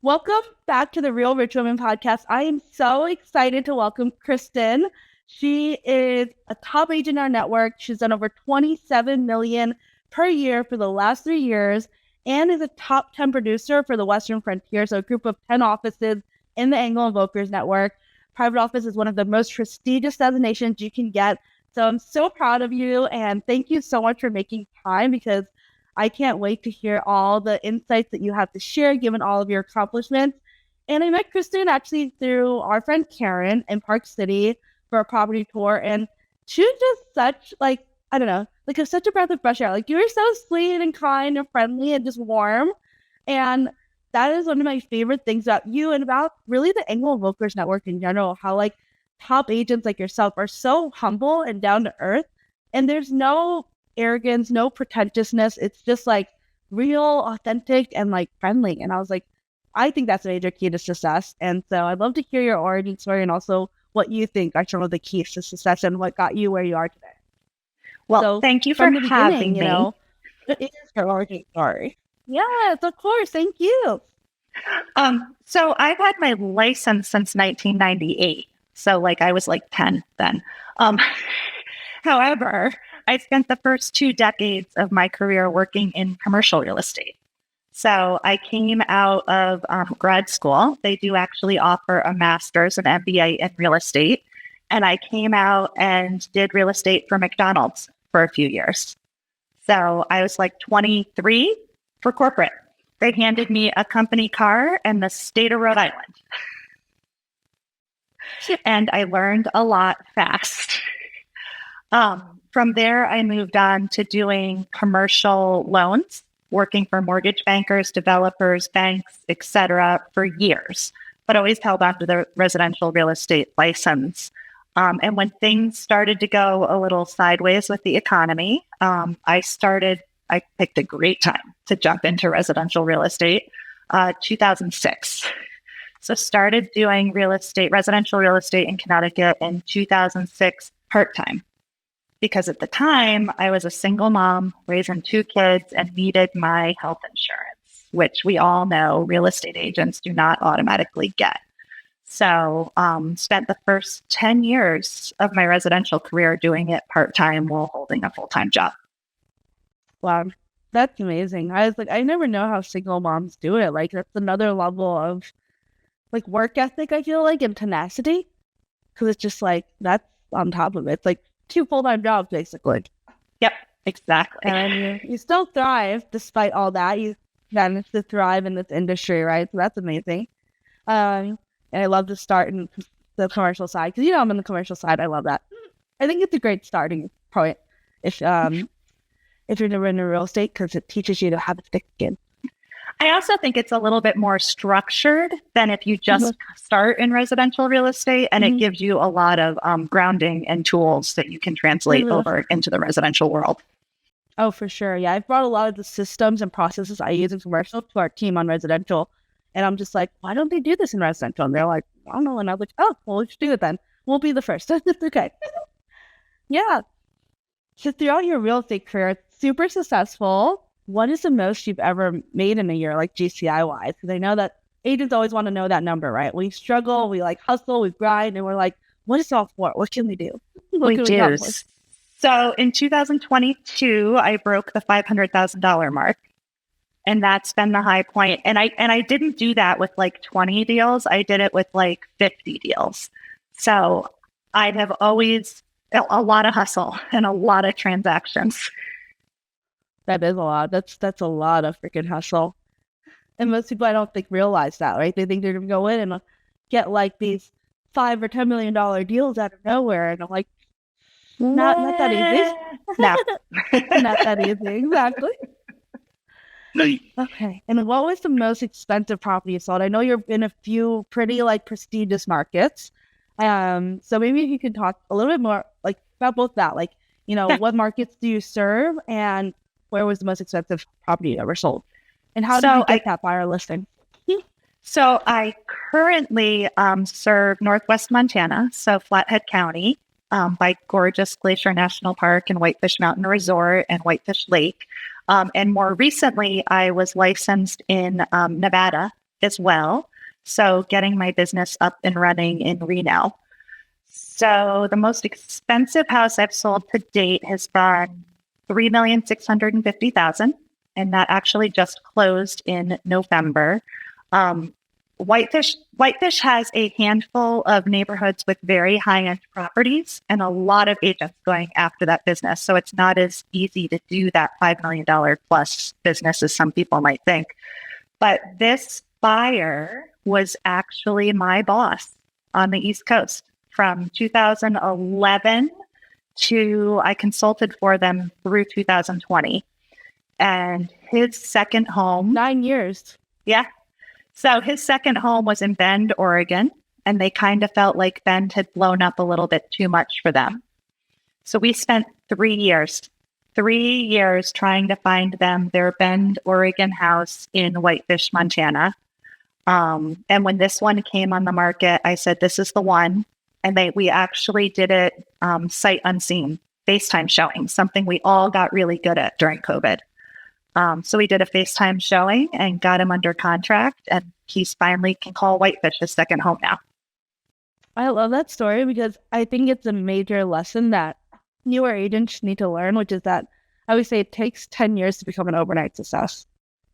Welcome back to the Real Rich Women podcast. I am so excited to welcome Kristen. She is a top agent in our network. She's done over 27 million per year for the last 3 years and is a top 10 producer for the Western Frontier, so a group of 10 offices in the Engel Völkers network. Private office is one of the most prestigious designations you can get. So I'm so proud of you, and thank you so much for making time, because I can't wait to hear all the insights that you have to share, given all of your accomplishments. And I met Kristen actually through our friend Karen in Park City for a property tour. And she was just such, I don't know, such a breath of fresh air. Like, you were so sweet and kind and friendly and just warm. And that is one of my favorite things about you and about really the Engel Völkers network in general, how top agents like yourself are so humble and down to earth. And there's no arrogance, no pretentiousness. It's just real, authentic, and friendly. And I was like, I think that's a major key to success. And so I'd love to hear your origin story and also what you think are some of the keys to success and what got you where you are today. Well, so thank you for having me. It is your origin story. Yes, of course. Thank you. So I've had my license since 1998. So I was 10 then. However, I spent the first 2 decades of my career working in commercial real estate. So I came out of grad school. They do actually offer a master's and MBA in real estate. And I came out and did real estate for McDonald's for a few years. So I was 23 for corporate. They handed me a company car and the state of Rhode Island. And I learned a lot fast. From there, I moved on to doing commercial loans, working for mortgage bankers, developers, banks, etc. for years, but always held on to the residential real estate license. And when things started to go a little sideways with the economy, I picked a great time to jump into residential real estate, 2006. So started doing residential real estate in Connecticut in 2006 part-time. Because at the time, I was a single mom raising 2 kids and needed my health insurance, which we all know real estate agents do not automatically get. So spent the first 10 years of my residential career doing it part-time while holding a full-time job. Wow, that's amazing. I was I never know how single moms do it. That's another level of work ethic, I feel and tenacity. Because it's just that's on top of it. It's 2 full-time jobs, basically. Yep, exactly. And you still thrive despite all that. You managed to thrive in this industry, right? So that's amazing. And I love to start in the commercial side, because I'm in the commercial side. I love that. I think it's a great starting point if you're never in real estate, because it teaches you to have a thick skin. I also think it's a little bit more structured than if you just start in residential real estate, and it gives you a lot of grounding and tools that you can translate over into the residential world. Oh, for sure. Yeah, I've brought a lot of the systems and processes I use in commercial to our team on residential. And I'm just why don't they do this in residential? And they're I don't know. And I was oh, well, let's do it then. We'll be the first. It's okay. Yeah. So throughout your real estate career, super successful. What is the most you've ever made in a year, GCI wise? Because I know that agents always want to know that number, right? We struggle, we hustle, we grind, and we're what is it all for? What can we do? We do. So in 2022, I broke the $500,000 mark, and that's been the high point. And I didn't do that with 20 deals. I did it with 50 deals. So I have always a lot of hustle and a lot of transactions. That is a lot. That's a lot of freaking hustle. And most people, I don't think, realize that, right? They think they're going to go in and get these $5 or $10 million deals out of nowhere. And I'm not that easy. No. Not that easy. Exactly. Okay. And what was the most expensive property you sold? I know you're in a few pretty prestigious markets. So maybe if you could talk a little bit more about both that, what markets do you serve, and where was the most expensive property you ever sold? And how did you get that buyer listing? So I currently serve Northwest Montana, so Flathead County, by gorgeous Glacier National Park and Whitefish Mountain Resort and Whitefish Lake. And more recently, I was licensed in Nevada as well. So getting my business up and running in Reno. So the most expensive house I've sold to date has been $3,650,000, and that actually just closed in November. Whitefish has a handful of neighborhoods with very high-end properties and a lot of agents going after that business. So it's not as easy to do that $5 million plus business as some people might think. But this buyer was actually my boss on the East Coast from 2011 to I consulted for them through 2020. And his second home... 9 years. Yeah. So his second home was in Bend, Oregon, and they kind of felt like Bend had blown up a little bit too much for them. So we spent 3 years trying to find them their Bend, Oregon house in Whitefish, Montana. And when this one came on the market, I said, this is the one. And we actually did it sight unseen, FaceTime showing, something we all got really good at during COVID. So we did a FaceTime showing and got him under contract, and he's finally can call Whitefish his second home now. I love that story because I think it's a major lesson that newer agents need to learn, which is that I always say it takes 10 years to become an overnight success.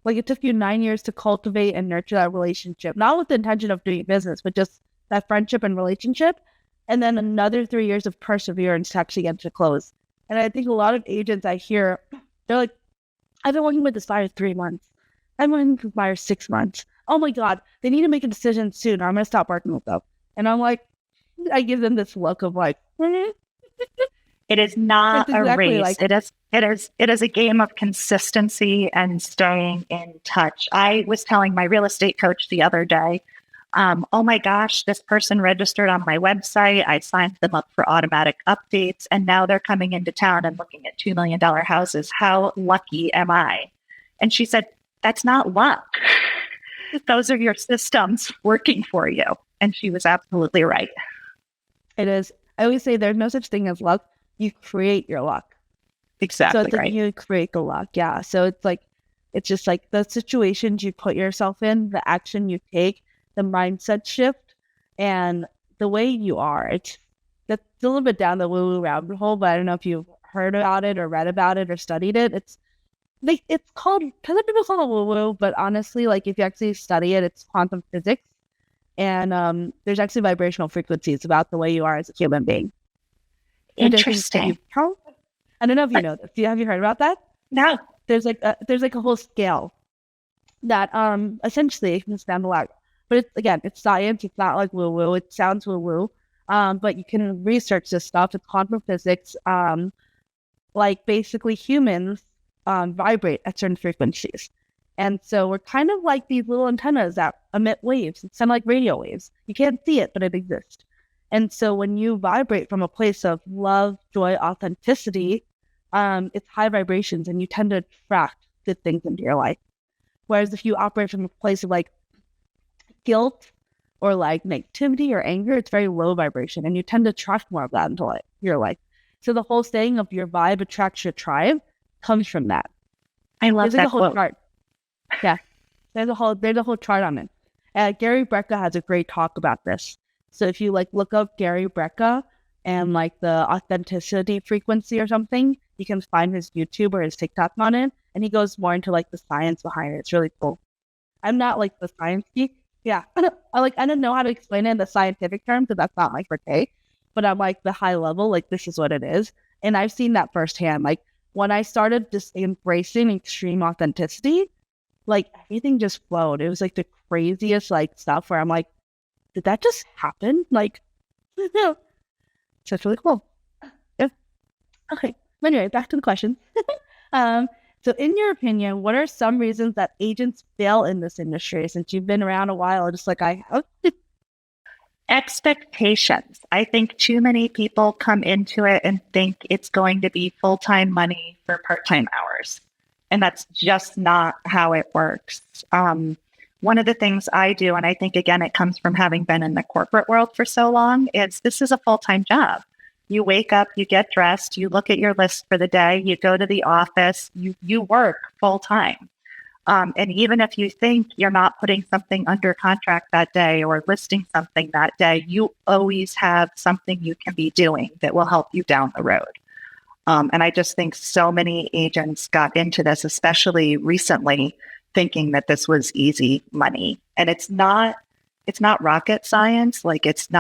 Like it took you 9 years to cultivate and nurture that relationship, not with the intention of doing business, but just that friendship and relationship. And then another 3 years of perseverance to actually get to close. And I think a lot of agents I hear, they're like, I've been working with this buyer 3 months. I've been working with this buyer 6 months. Oh my God, they need to make a decision soon or I'm going to stop working with them. And I'm like, I give them this look of like, It is not exactly a race. It is a game of consistency and staying in touch. I was telling my real estate coach the other day, oh my gosh, this person registered on my website. I signed them up for automatic updates, and now they're coming into town and looking at $2 million houses. How lucky am I? And she said, that's not luck. Those are your systems working for you. And she was absolutely right. It is. I always say there's no such thing as luck. You create your luck. Exactly. So it's like you create the luck. Yeah. So it's just like the situations you put yourself in, the action you take, the mindset shift, and the way you are. That's a little bit down the woo-woo rabbit hole, but I don't know if you've heard about it or read about it or studied it. It's called, because people call it woo-woo, but honestly, like if you actually study it, it's quantum physics. And there's actually vibrational frequencies about the way you are as a human being. Interesting. I don't know if you know this. Have you heard about that? No. There's like a whole scale that essentially it's down the line. But it's science. It's not like woo-woo. It sounds woo-woo. But you can research this stuff. It's quantum physics. Like basically humans vibrate at certain frequencies. And so we're kind of like these little antennas that emit waves. It's kind of like radio waves. You can't see it, but it exists. And so when you vibrate from a place of love, joy, authenticity, it's high vibrations and you tend to attract good things into your life. Whereas if you operate from a place of like guilt or like negativity or anger, it's very low vibration and you tend to attract more of that into your life. So the whole saying of your vibe attracts your tribe comes from that. I love that whole quote. Chart. Yeah, there's a whole chart on it. Gary Brecka has a great talk about this. So if you like look up Gary Brecka and like the authenticity frequency or something, you can find his YouTube or his TikTok on it, and he goes more into like the science behind it. It's really cool. I'm not like the science geek. Yeah, I don't know how to explain it in the scientific terms because that's not my forte. But I'm like the high level, like this is what it is, and I've seen that firsthand. Like when I started just embracing extreme authenticity, like everything just flowed. It was like the craziest like stuff where I'm like, did that just happen? Like, so it's really cool. Yeah. Okay. Anyway, back to the question. So in your opinion, what are some reasons that agents fail in this industry since you've been around a while, just like I have? Expectations. I think too many people come into it and think it's going to be full-time money for part-time hours. And that's just not how it works. One of the things I do, and I think, again, it comes from having been in the corporate world for so long, is this is a full-time job. You wake up, you get dressed, you look at your list for the day, you go to the office, you work full-time. And even if you think you're not putting something under contract that day or listing something that day, you always have something you can be doing that will help you down the road. And I just think so many agents got into this, especially recently, thinking that this was easy money. And it's not rocket science. Like there's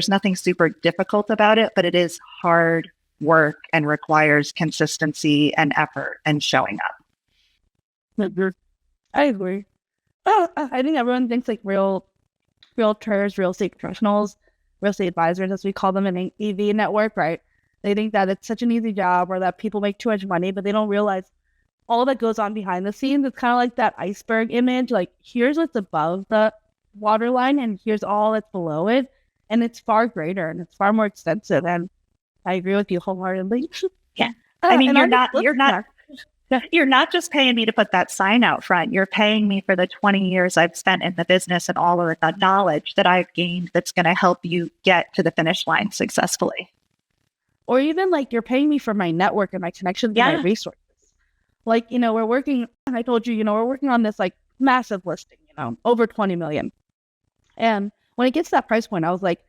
nothing super difficult about it, but it is hard work and requires consistency and effort and showing up. I agree. I think everyone thinks like realtors, real estate professionals, real estate advisors, as we call them in EV network, right? They think that it's such an easy job or that people make too much money, but they don't realize all that goes on behind the scenes. It's kind of like that iceberg image. Like, here's what's above the waterline and here's all that's below it. And it's far greater and it's far more extensive. And I agree with you wholeheartedly. Yeah. I mean, you're not just paying me to put that sign out front. You're paying me for the 20 years I've spent in the business and all of the knowledge that I've gained that's going to help you get to the finish line successfully. Or even like you're paying me for my network and my connections and my resources. Like, we're working, I told you, we're working on this like massive listing, over 20 million. And when it gets to that price point, I was like,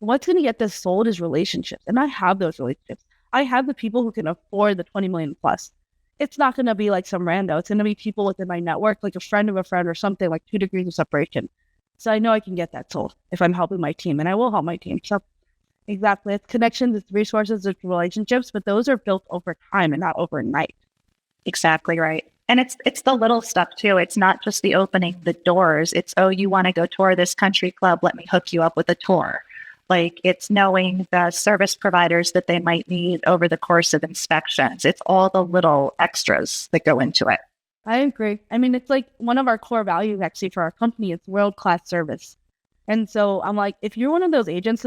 what's going to get this sold is relationships. And I have those relationships. I have the people who can afford the 20 million plus. It's not going to be like some rando. It's going to be people within my network, like a friend of a friend or something, like 2 degrees of separation. So I know I can get that sold if I'm helping my team, and I will help my team. So exactly. It's connections, it's resources, it's relationships, but those are built over time and not overnight. Exactly right. And it's the little stuff too. It's not just the opening the doors. It's, oh, you want to go tour this country club? Let me hook you up with a tour. Like, it's knowing the service providers that they might need over the course of inspections. It's all the little extras that go into it. I agree. I mean, it's like one of our core values actually for our company is world-class service. And so I'm like, if you're one of those agents,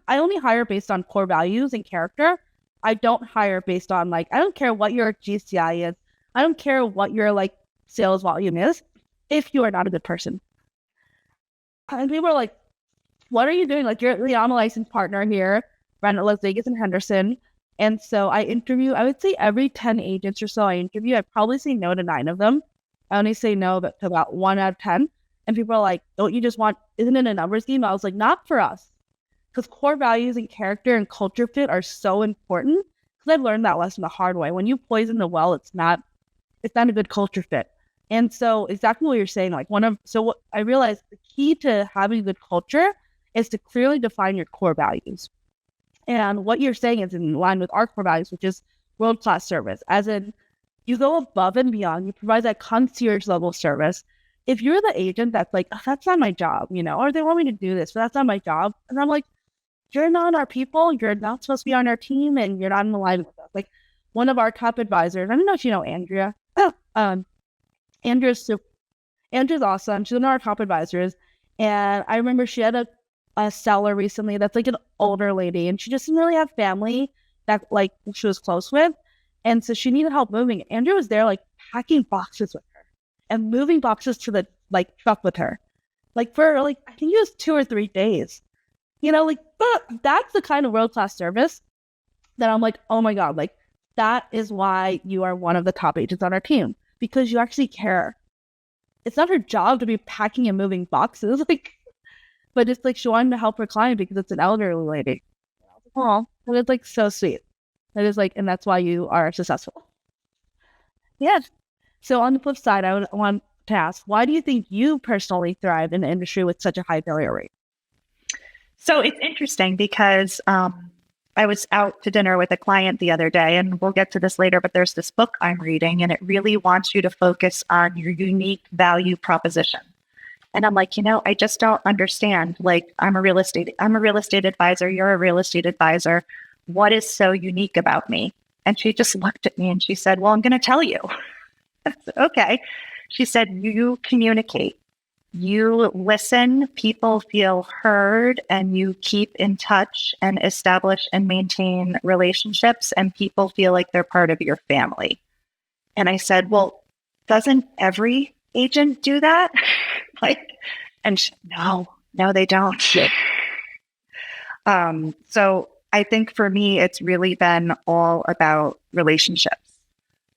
I only hire based on core values and character. I don't hire based on I don't care what your GCI is. I don't care what your sales volume is if you are not a good person. And people are like, what are you doing? I'm a licensed partner here, run at Las Vegas and Henderson. And so I would say every 10 agents or so I interview, I probably say no to 9 of them. I only say no to about 1 out of 10. And people are like, isn't it a numbers game? I was like, not for us. Because core values and character and culture fit are so important. Because I've learned that lesson the hard way. When you poison the well, it's not a good culture fit. And so exactly what you're saying, what I realized the key to having a good culture is to clearly define your core values. And what you're saying is in line with our core values, which is world-class service. As in, you go above and beyond, you provide that concierge level service. If you're the agent that's like, oh, that's not my job, or they want me to do this, but that's not my job. And I'm like, you're not our people, you're not supposed to be on our team, and you're not in alignment with us. Like, one of our top advisors, I don't know if you know Andrea. Andrea's awesome. She's one of our top advisors. And I remember she had a seller recently that's like an older lady, and she just didn't really have family that she was close with. And so she needed help moving. Andrea was there packing boxes with her and moving boxes to the truck with her. For I think it was 2 or 3 days. That's the kind of world-class service that I'm like, oh my God, that is why you are one of the top agents on our team, because you actually care. It's not her job to be packing and moving boxes, but it's she wanted to help her client because it's an elderly lady. Oh, but it's so sweet. It is and that's why you are successful. Yeah. So on the flip side, I want to ask, why do you think you personally thrive in the industry with such a high failure rate? So it's interesting because I was out to dinner with a client the other day, and we'll get to this later, but there's this book I'm reading, and it really wants you to focus on your unique value proposition. And I'm like, I just don't understand. I'm a real estate advisor. You're a real estate advisor. What is so unique about me? And she just looked at me and she said, well, I'm going to tell you. I said, okay. She said, you communicate. You listen, people feel heard, and you keep in touch and establish and maintain relationships, and people feel like they're part of your family. And I said, well, doesn't every agent do that? And she, no, they don't. So I think for me, it's really been all about relationships.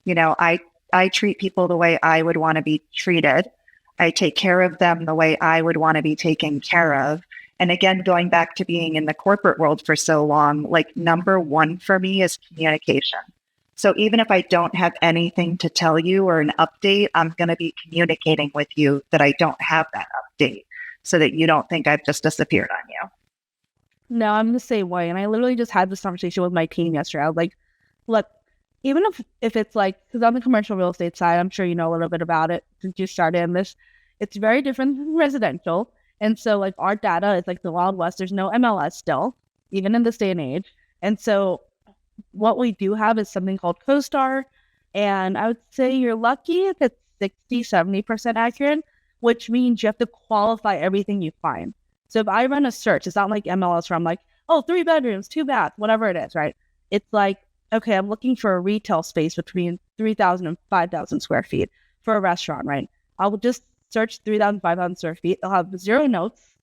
I I treat people the way I would want to be treated. I take care of them the way I would want to be taken care of. And again, going back to being in the corporate world for so long, like number one for me is communication. So even if I don't have anything to tell you or an update, I'm going to be communicating with you that I don't have that update so that you don't think I've just disappeared on you. No, I'm the same way. And I literally just had this conversation with my team yesterday. I was like, look, even if it's like, because on the commercial real estate side, I'm sure you know a little bit about it since you started in this, it's very different than residential. And so like our data is like the Wild West. There's no MLS still, even in this day and age. And so what we do have is something called CoStar. And I would say you're lucky if it's 60-70% accurate, which means you have to qualify everything you find. So if I run a search, it's not like MLS where I'm like, oh, 3 bedrooms, 2 baths, whatever it is, right? It's like, okay, I'm looking for a retail space between 3,000 and 5,000 square feet for a restaurant, right? I will just search 3,000, 5,000 square feet. It'll have 0 notes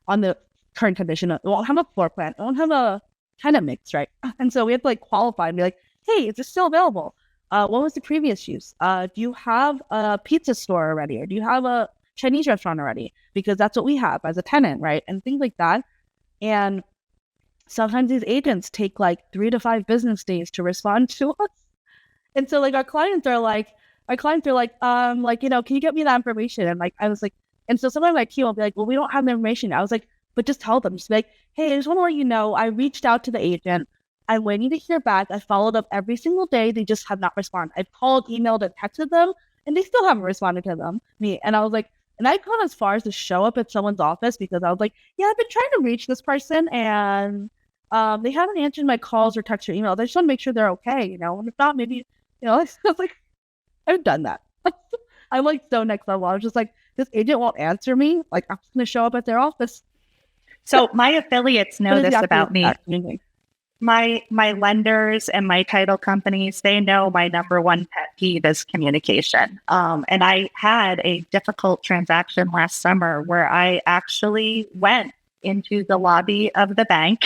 on the current condition. It won't have a floor plan. It won't have a kind of mix, right? And so we have to like qualify and be like, hey, is this still available? What was the previous use? Do you have a pizza store already? Or do you have a Chinese restaurant already? Because that's what we have as a tenant, right? And things like that. And sometimes these agents take like 3 to 5 business days to respond to us. And so like our clients are like, you know, can you get me that information? And like, I was like, and so sometimes my team will be like, well, we don't have the information. I was like, but just tell them, just be like, hey, I just want to let you know, I reached out to the agent. I'm waiting to hear back. I followed up every single day. They just have not responded. I've called, emailed, and texted them, and they still haven't responded to me. And I was like, and I've gone as far as to show up at someone's office because I was like, yeah, I've been trying to reach this person, and they haven't answered my calls or texts or emails. I just want to make sure they're okay, you know. And if not, maybe, you know, I was like, I've done that. I'm like so next level. I was just like, this agent won't answer me. Like, I'm just going to show up at their office. So my affiliates know this about me. My lenders and my title companies, they know my number one pet peeve is communication. And I had a difficult transaction last summer where I actually went into the lobby of the bank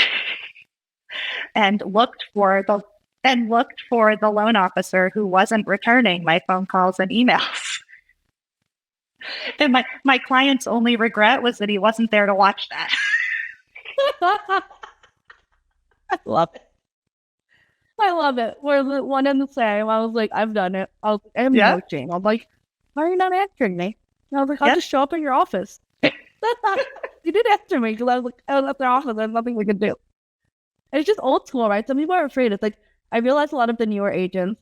and looked for the loan officer who wasn't returning my phone calls and emails. And my client's only regret was that he wasn't there to watch that. I love it. We're one and the same. I was like, I've done it. I am no shame. I'm like, why are you not answering me? And I was like, I'll just show up at your office. You did answer me because I was like, I was at their office. There's nothing we could do. And it's just old school, right? Some people are afraid. It's like, I realize a lot of the newer agents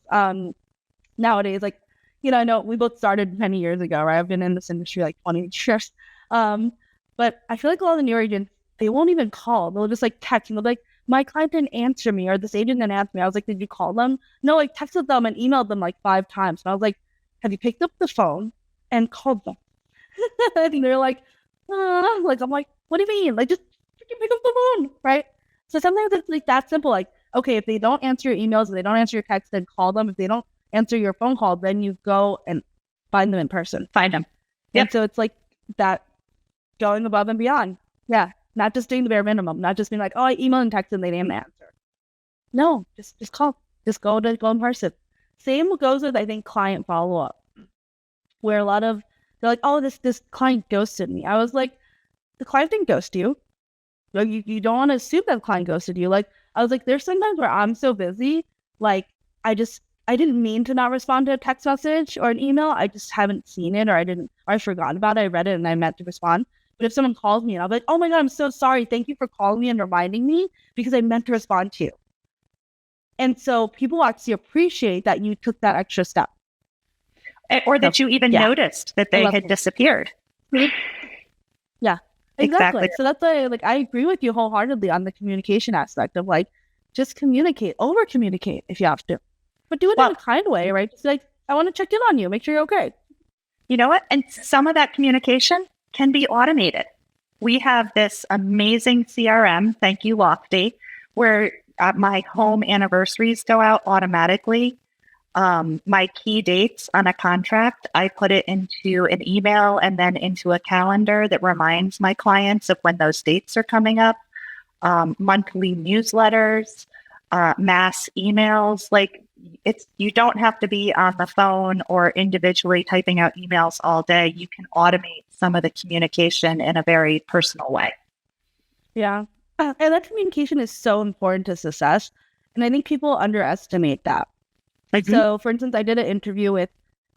nowadays, like, you know, I know we both started many years ago, right? I've been in this industry like 20 years. But I feel like a lot of the newer agents, they won't even call. They'll just like text and they'll be like, my client didn't answer me, or this agent didn't answer me. I was like, did you call them? No, I texted them and emailed them like 5 times. And I was like, have you picked up the phone and called them? And they're like, I'm like, what do you mean? Like, just pick up the phone, right? So sometimes it's like that simple. Like, okay, if they don't answer your emails, if they don't answer your texts, then call them. If they don't answer your phone call, then you go and find them in person. Find them. Yep. And so it's like that going above and beyond. Yeah. Not just doing the bare minimum, not just being like, oh, I emailed and texted and they didn't answer. No, just call. Just go in person. Same goes with, I think, client follow-up, where a lot of, they're like, oh, this client ghosted me. I was like, the client didn't ghost you. Like, you don't want to assume that the client ghosted you. Like, I was like, there's sometimes where I'm so busy, like, I didn't mean to not respond to a text message or an email. I just haven't seen it, or I forgot about it. I read it and I meant to respond. But if someone calls me and I'm like, oh my God, I'm so sorry. Thank you for calling me and reminding me because I meant to respond to you. And so people actually appreciate that you took that extra step. Or that you even noticed that they had disappeared. Yeah, exactly. So that's why, like, I agree with you wholeheartedly on the communication aspect of like, just communicate, over communicate if you have to, but do it in a kind way, right? Just like, I want to check in on you, make sure you're okay. You know what? And some of that communication can be automated. We have this amazing CRM, thank you, Lofty, where my home anniversaries go out automatically. My key dates on a contract, I put it into an email and then into a calendar that reminds my clients of when those dates are coming up. Monthly newsletters. mass emails. Like you don't have to be on the phone or individually typing out emails all day. You can automate some of the communication in a very personal way. Yeah. And that communication is so important to success. And I think people underestimate that. So, for instance, I did an interview with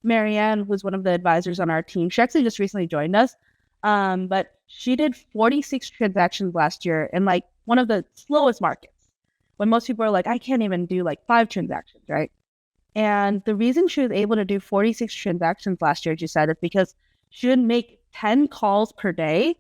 Marianne, who's one of the advisors on our team. She actually just recently joined us. But she did 46 transactions last year in like one of the slowest markets, when most people are like, I can't even do like 5 transactions, right? And the reason she was able to do 46 transactions last year, she said, is because she would make 10 calls per day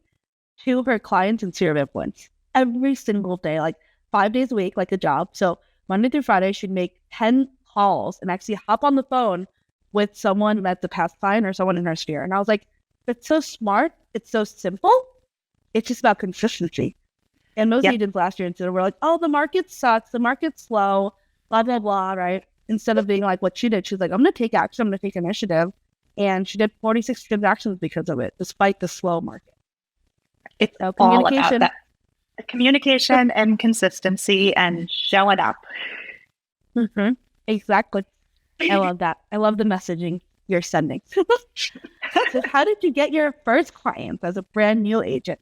to her clients in sphere of influence every single day, like 5 days a week, like a job. So Monday through Friday, she'd make 10 calls and actually hop on the phone with someone that's a past client or someone in her sphere. And I was like, it's so smart. It's so simple. It's just about consistency. And most agents last year were like, oh, the market sucks. The market's slow, blah, blah, blah, right? Instead of being like what she did, she's like, I'm going to take action. I'm going to take initiative. And she did 46 transactions because of it, despite the slow market. It's all about that. Communication and consistency and showing up. Mm-hmm. Exactly. I love that. I love the messaging you're sending. So how did you get your first clients as a brand new agent?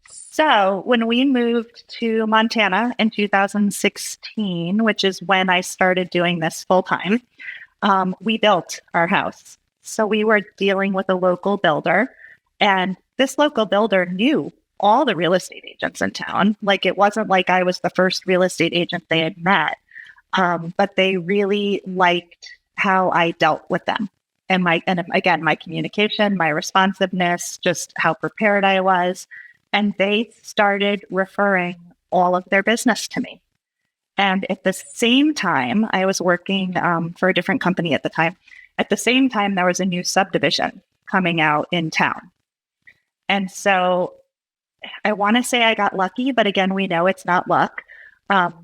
So when we moved to Montana in 2016, which is when I started doing this full time, we built our house. So we were dealing with a local builder, and this local builder knew all the real estate agents in town. Like, it wasn't like I was the first real estate agent they had met, but they really liked how I dealt with them. And again, my communication, my responsiveness, just how prepared I was. And they started referring all of their business to me. And at the same time, I was working for a different company at the time. At the same time, there was a new subdivision coming out in town. And so I want to say I got lucky, but again, we know it's not luck.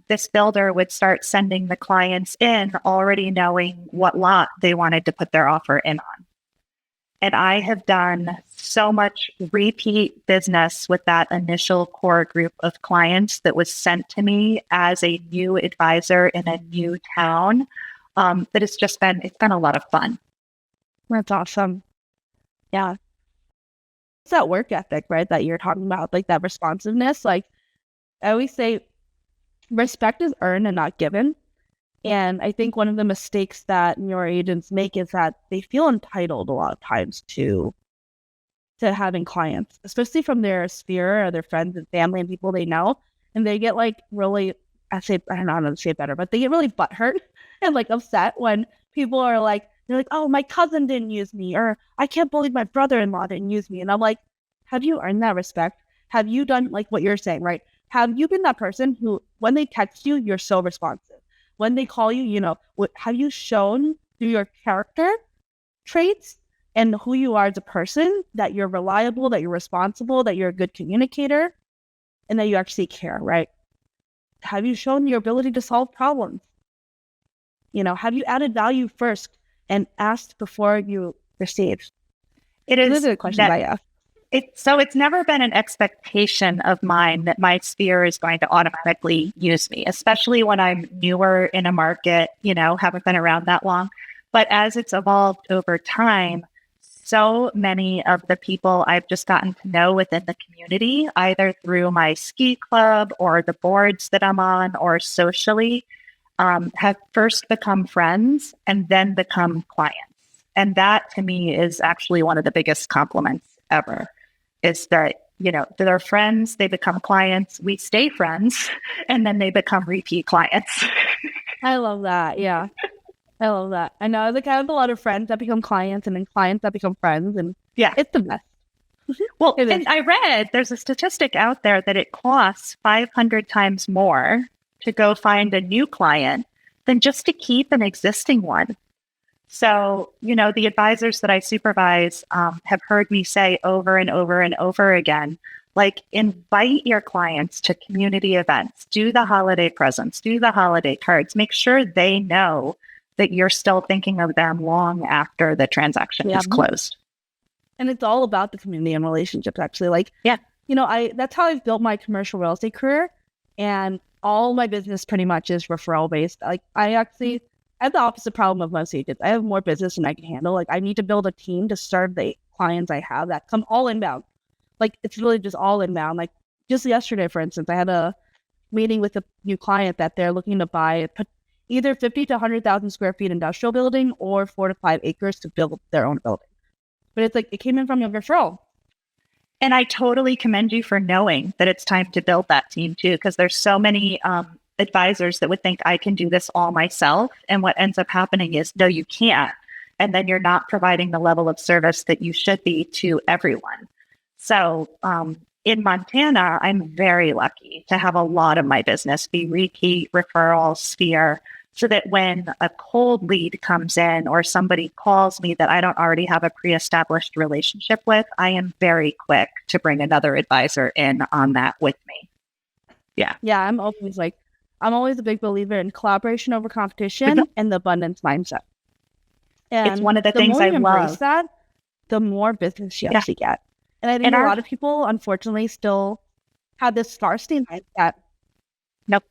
This builder would start sending the clients in already knowing what lot they wanted to put their offer in on. And I have done so much repeat business with that initial core group of clients that was sent to me as a new advisor in a new town. That it's been a lot of fun. That's awesome. Yeah. It's that work ethic, right, that you're talking about, like that responsiveness. Like, I always say respect is earned and not given. And I think one of the mistakes that newer agents make is that they feel entitled a lot of times to having clients, especially from their sphere or their friends and family and people they know. And they get like really, I don't know how to say it better, but they get really butthurt and like upset when people are like, they're like, oh, my cousin didn't use me, or I can't believe my brother-in-law didn't use me. And I'm like, have you earned that respect? Have you done like what you're saying, right? Have you been that person who, when they text you, you're so responsive? When they call you, have you shown through your character traits and who you are as a person that you're reliable, that you're responsible, that you're a good communicator, and that you actually care, right? Have you shown your ability to solve problems? Have you added value first and asked before you received? Those are the questions I ask. So it's never been an expectation of mine that my sphere is going to automatically use me, especially when I'm newer in a market, haven't been around that long. But as it's evolved over time, so many of the people I've just gotten to know within the community, either through my ski club or the boards that I'm on or socially, have first become friends and then become clients. And that to me is actually one of the biggest compliments ever. Is that, they're friends, they become clients, we stay friends, and then they become repeat clients. I love that. Yeah. I love that. I know, I have a lot of friends that become clients and then clients that become friends, and yeah, it's the best. Well, and I read there's a statistic out there that it costs 500 times more to go find a new client than just to keep an existing one. So, the advisors that I supervise have heard me say over and over and over again, like, invite your clients to community events, do the holiday presents, do the holiday cards, make sure they know that you're still thinking of them long after the transaction is closed. And it's all about the community and relationships, actually. Like, that's how I've built my commercial real estate career. And all my business pretty much is referral based. Like I have the opposite problem of most agents. I have more business than I can handle. Like I need to build a team to serve the clients I have that come all inbound. Like it's really just all inbound. Like just yesterday, for instance, I had a meeting with a new client that they're looking to buy either 50 to 100,000 square feet industrial building or 4 to 5 acres to build their own building. But it's like, it came in from a referral. And I totally commend you for knowing that it's time to build that team too, because there's so many advisors that would think I can do this all myself. And what ends up happening is, no, you can't. And then you're not providing the level of service that you should be to everyone. So in Montana, I'm very lucky to have a lot of my business be repeat, referral, sphere, so that when a cold lead comes in or somebody calls me that I don't already have a pre-established relationship with, I am very quick to bring another advisor in on that with me. Yeah. Yeah, I'm always a big believer in collaboration over competition and the abundance mindset. And it's one of the things more I you embrace love. that, the more business you actually get. And I think a lot of people, unfortunately, still have this scarcity mindset. Nope.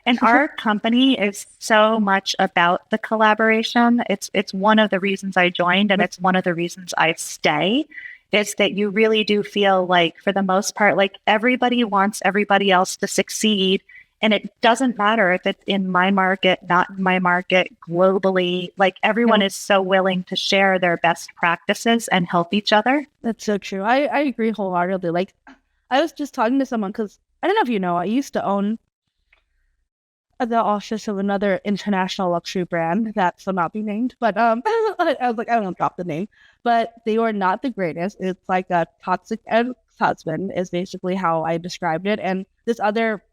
And our company is so much about the collaboration. It's one of the reasons I joined, and it's one of the reasons I stay, is that you really do feel like, for the most part, like everybody wants everybody else to succeed. And it doesn't matter if it's in my market, not in my market, globally. Like everyone is so willing to share their best practices and help each other. That's so true. I agree wholeheartedly. Like I was just talking to someone, because I don't know if you know, I used to own the office of another international luxury brand that shall not be named. But I was like, I don't want to drop the name. But they were not the greatest. It's like a toxic ex-husband is basically how I described it. And this other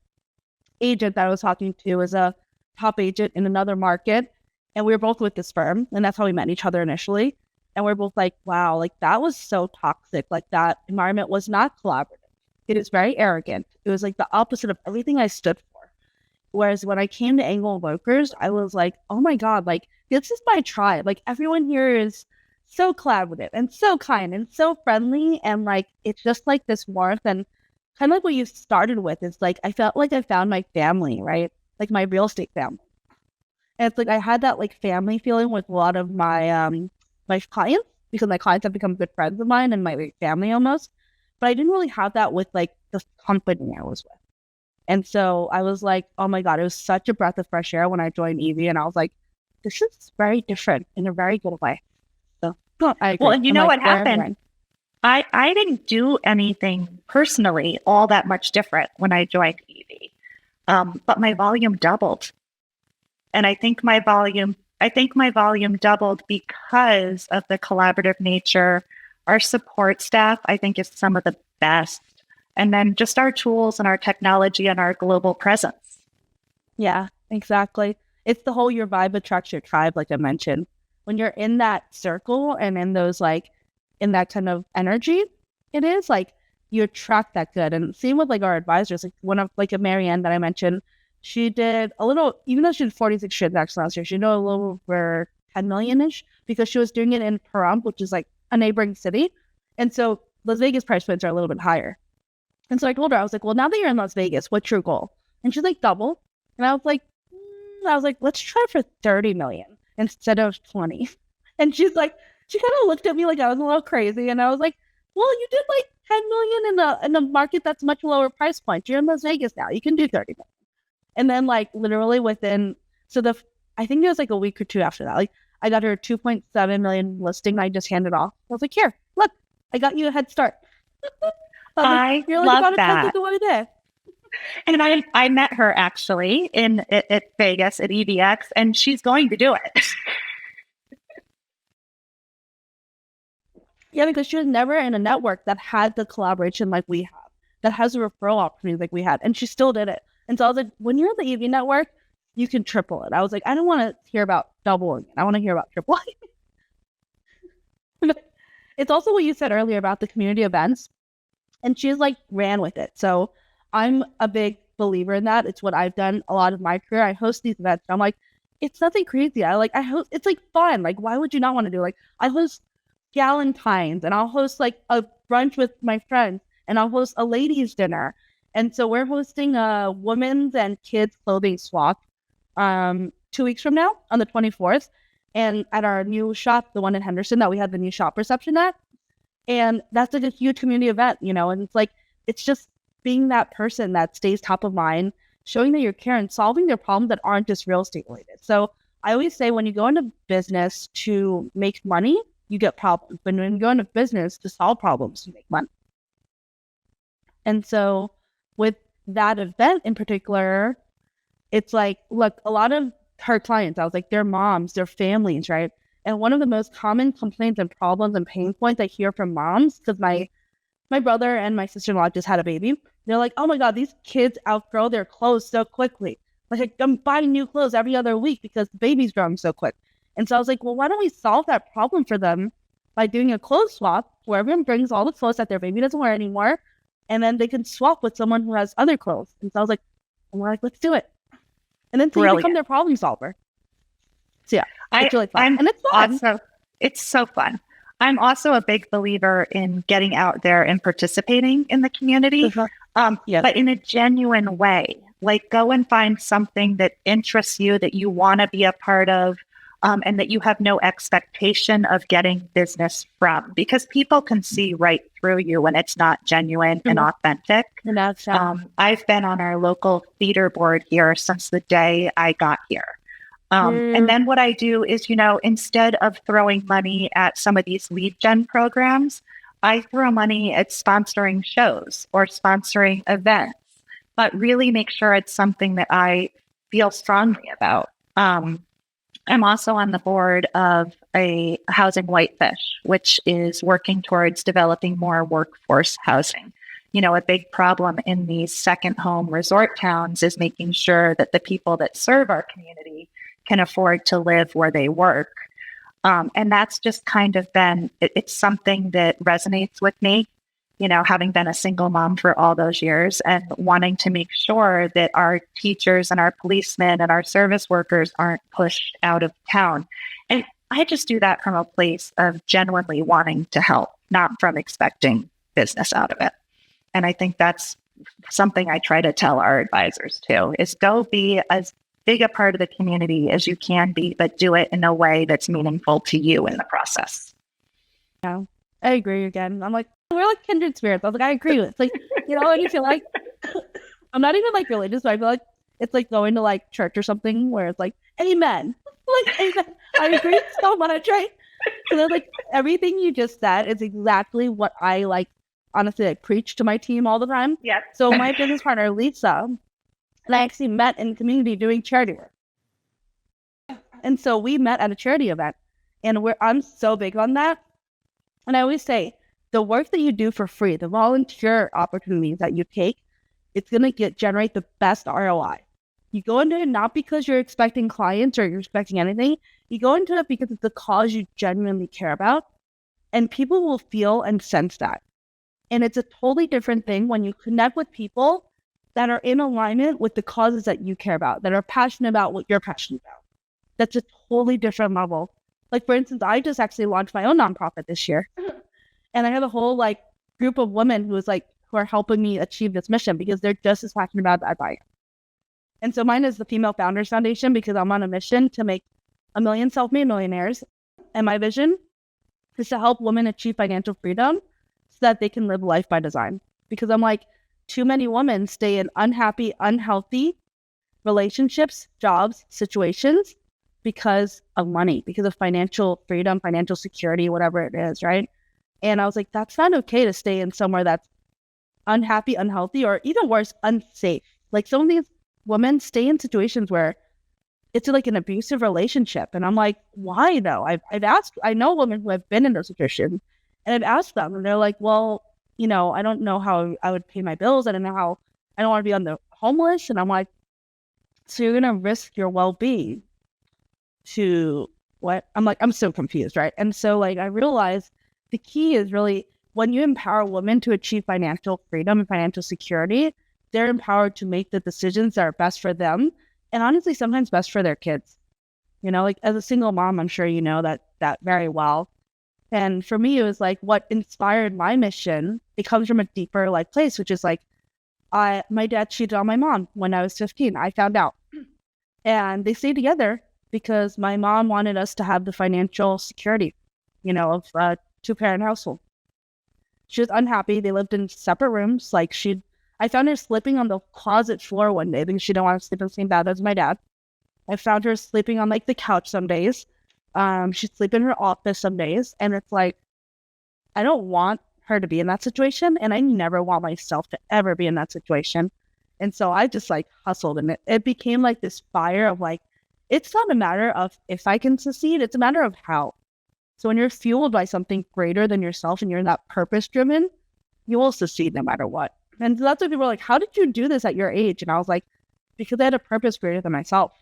agent that I was talking to is a top agent in another market, and we were both with this firm, and that's how we met each other initially. And we're both like, wow, like that was so toxic. Like that environment was not collaborative. It is very arrogant. It was like the opposite of everything I stood for. Whereas when I came to Engel Völkers, I was like, oh my God, like this is my tribe. Like everyone here is so collaborative and so kind and so friendly. And like, it's just like this warmth, and kind of like what you started with is like, I felt like I found my family, right? Like my real estate family. And it's like, I had that like family feeling with a lot of my, my clients, because my clients have become good friends of mine and my like, family almost. But I didn't really have that with like the company I was with. And so I was like, oh my God, it was such a breath of fresh air when I joined Evie. And I was like, this is very different in a very good way. So I agree. Well, and you know like, what happened? I didn't do anything personally all that much different when I joined Evie. But my volume doubled. And I think my volume doubled because of the collaborative nature. Our support staff, I think, is some of the best. And then just our tools and our technology and our global presence. Yeah, exactly. It's the whole your vibe attracts your tribe, like I mentioned. When you're in that circle and in those like, in that kind of energy, it is like you attract that good. And same with like our advisors, like one of like a Marianne that I mentioned, she did a little, even though she did 46 transactions last year, she did a little over 10 million-ish, because she was doing it in Pahrump, which is like a neighboring city. And so Las Vegas price points are a little bit higher. And so I told her, I was like, well, now that you're in Las Vegas, what's your goal? And she's like, double. And I was like, let's try for 30 million instead of 20. And she's like, she kind of looked at me like I was a little crazy. And I was like, well, you did like 10 million in a market that's much lower price point. You're in Las Vegas now. You can do 30 million. And then like literally within, I think it was like a week or two after that, like I got her 2.7 million listing. I just handed off. I was like, here, look, I got you a head start. I You're like love about that. a 10th away there. And I met her actually at Vegas at EVX, and she's going to do it. Yeah, because she was never in a network that had the collaboration like we have, that has a referral opportunity like we had, and she still did it. And so I was like, when you're in the EV network, you can triple it. I was like, I don't want to hear about doubling it. I want to hear about tripling. It's also what you said earlier about the community events. And she's like ran with it. So I'm a big believer in that. It's what I've done a lot of my career. I host these events. I'm like, it's nothing crazy. I host, it's like fun. Like, why would you not want to do? Like, I host Galentine's, and I'll host like a brunch with my friends, and I'll host a ladies' dinner. And so we're hosting a women's and kids clothing swap 2 weeks from now on the 24th. And at our new shop, the one in Henderson that we had the new shop reception at. And that's like a huge community event, and it's like, it's just being that person that stays top of mind, showing that you're caring, solving their problems that aren't just real estate related. So I always say when you go into business to make money, you get problems. But when you go into business to solve problems, you make money. And so with that event in particular, it's like, look, a lot of her clients, I was like, their moms, their families, right? And one of the most common complaints and problems and pain points I hear from moms, because my brother and my sister-in-law just had a baby, they're like, oh my God, these kids outgrow their clothes so quickly. Like, I'm buying new clothes every other week because the baby's growing so quick. And so I was like, well, why don't we solve that problem for them by doing a clothes swap where everyone brings all the clothes that their baby doesn't wear anymore, and then they can swap with someone who has other clothes. And so I was like, let's do it. And then so you become their problem solver. So yeah, it's really fun. And it's fun. It's so fun. I'm also a big believer in getting out there and participating in the community, but in a genuine way. Like, go and find something that interests you, that you want to be a part of, and that you have no expectation of getting business from, because people can see right through you when it's not genuine and authentic. And that's I've been on our local theater board here since the day I got here. And then what I do is, instead of throwing money at some of these lead gen programs, I throw money at sponsoring shows or sponsoring events, but really make sure it's something that I feel strongly about. I'm also on the board of a Housing Whitefish, which is working towards developing more workforce housing. A big problem in these second home resort towns is making sure that the people that serve our community can afford to live where they work. And that's just kind of been, it's something that resonates with me, having been a single mom for all those years and wanting to make sure that our teachers and our policemen and our service workers aren't pushed out of town. And I just do that from a place of genuinely wanting to help, not from expecting business out of it. And I think that's something I try to tell our advisors too, is go be as big a part of the community as you can be, but do it in a way that's meaningful to you in the process. Yeah, I agree again. I'm like, we're like kindred spirits. I was like, I agree with it. It's like, and you feel like, I'm not even like religious, but I feel like it's like going to like church or something where it's like, amen. Like, amen. I agree so much, right? So there's like, everything you just said is exactly what I like, honestly, like preach to my team all the time. Yeah. So my business partner, Lisa, and I actually met in the community doing charity work. And so we met at a charity event, and I'm so big on that. And I always say, the work that you do for free, the volunteer opportunities that you take, it's going to generate the best ROI. You go into it not because you're expecting clients or you're expecting anything. You go into it because it's a cause you genuinely care about, and people will feel and sense that. And it's a totally different thing when you connect with people that are in alignment with the causes that you care about, that are passionate about what you're passionate about. That's a totally different level. Like, for instance, I just actually launched my own nonprofit this year. And I have a whole like group of women who are helping me achieve this mission because they're just as passionate about that as I am. And so mine is the Female Founders Foundation because I'm on a mission to make 1 million self-made millionaires. And my vision is to help women achieve financial freedom so that they can live life by design. Because I'm like, too many women stay in unhappy, unhealthy relationships, jobs, situations because of money, because of financial freedom, financial security, whatever it is, right? And I was like, that's not okay to stay in somewhere that's unhappy, unhealthy, or even worse, unsafe. Like, some of these women stay in situations where it's like an abusive relationship. And I'm like, why though? I've asked, I know women who have been in those situations, and I've asked them, and they're like, well, I don't know how I would pay my bills. I don't know how, I don't want to be on the homeless. And I'm like, so you're going to risk your well-being to what? I'm like, I'm so confused, right? And so like, I realized the key is really when you empower women to achieve financial freedom and financial security, they're empowered to make the decisions that are best for them. And honestly, sometimes best for their kids. Like as a single mom, I'm sure you know that very well. And for me, it was like what inspired my mission. It comes from a deeper like place, which is like, my dad cheated on my mom when I was 15. I found out. And they stayed together because my mom wanted us to have the financial security, of a two-parent household. She was unhappy. They lived in separate rooms. I found her sleeping on the closet floor one day because she didn't want to sleep in the same bed as my dad. I found her sleeping on the couch some days. She'd sleep in her office some days. And it's like, I don't want her to be in that situation. And I never want myself to ever be in that situation. And so I just hustled, and it became this fire of it's not a matter of if I can succeed. It's a matter of how. So when you're fueled by something greater than yourself and you're that purpose driven, you will succeed no matter what. And so that's what people are like, how did you do this at your age? And I was like, because I had a purpose greater than myself.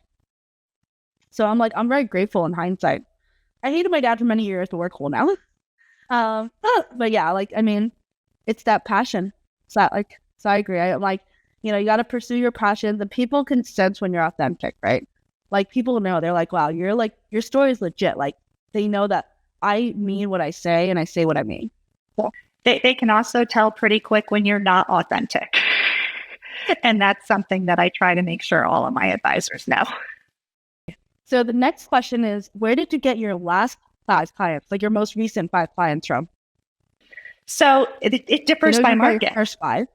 So I'm very grateful in hindsight. I hated my dad for many years, but we're cool now. But yeah, it's that passion. So I agree. I'm you got to pursue your passions, and people can sense when you're authentic, right? People know, they're like, wow, your story is legit. They know that I mean what I say and I say what I mean. They can also tell pretty quick when you're not authentic. And that's something that I try to make sure all of my advisors know. So the next question is, where did you get your last 5 clients, your most recent 5 clients from? So it differs by market. First 5.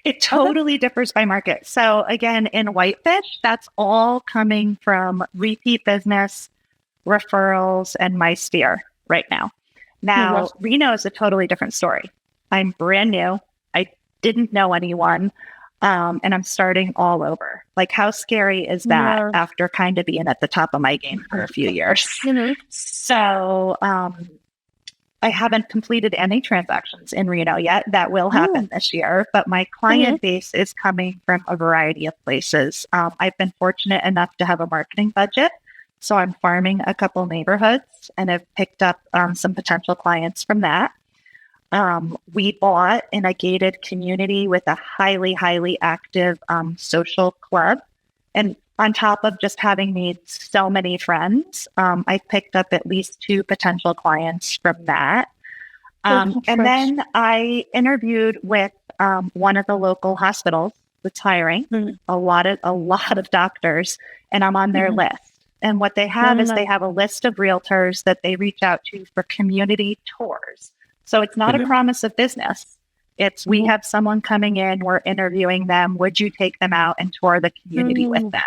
It totally differs by market. So again, in Whitefish, that's all coming from repeat business, referrals, and my sphere right now. Now, Reno is a totally different story. I'm brand new. I didn't know anyone. And I'm starting all over. How scary is that after kind of being at the top of my game for a few years? So I haven't completed any transactions in Reno yet. That will happen this year. But my client base is coming from a variety of places. I've been fortunate enough to have a marketing budget. So I'm farming a couple neighborhoods and have picked up some potential clients from that. We bought in a gated community with a highly, highly active social club. And on top of just having made so many friends, I picked up at least 2 potential clients from that. And then I interviewed with one of the local hospitals that's hiring a lot of doctors, and I'm on their list. And what they have is they have a list of realtors that they reach out to for community tours. So it's not a promise of business. It's we have someone coming in, we're interviewing them. Would you take them out and tour the community with them?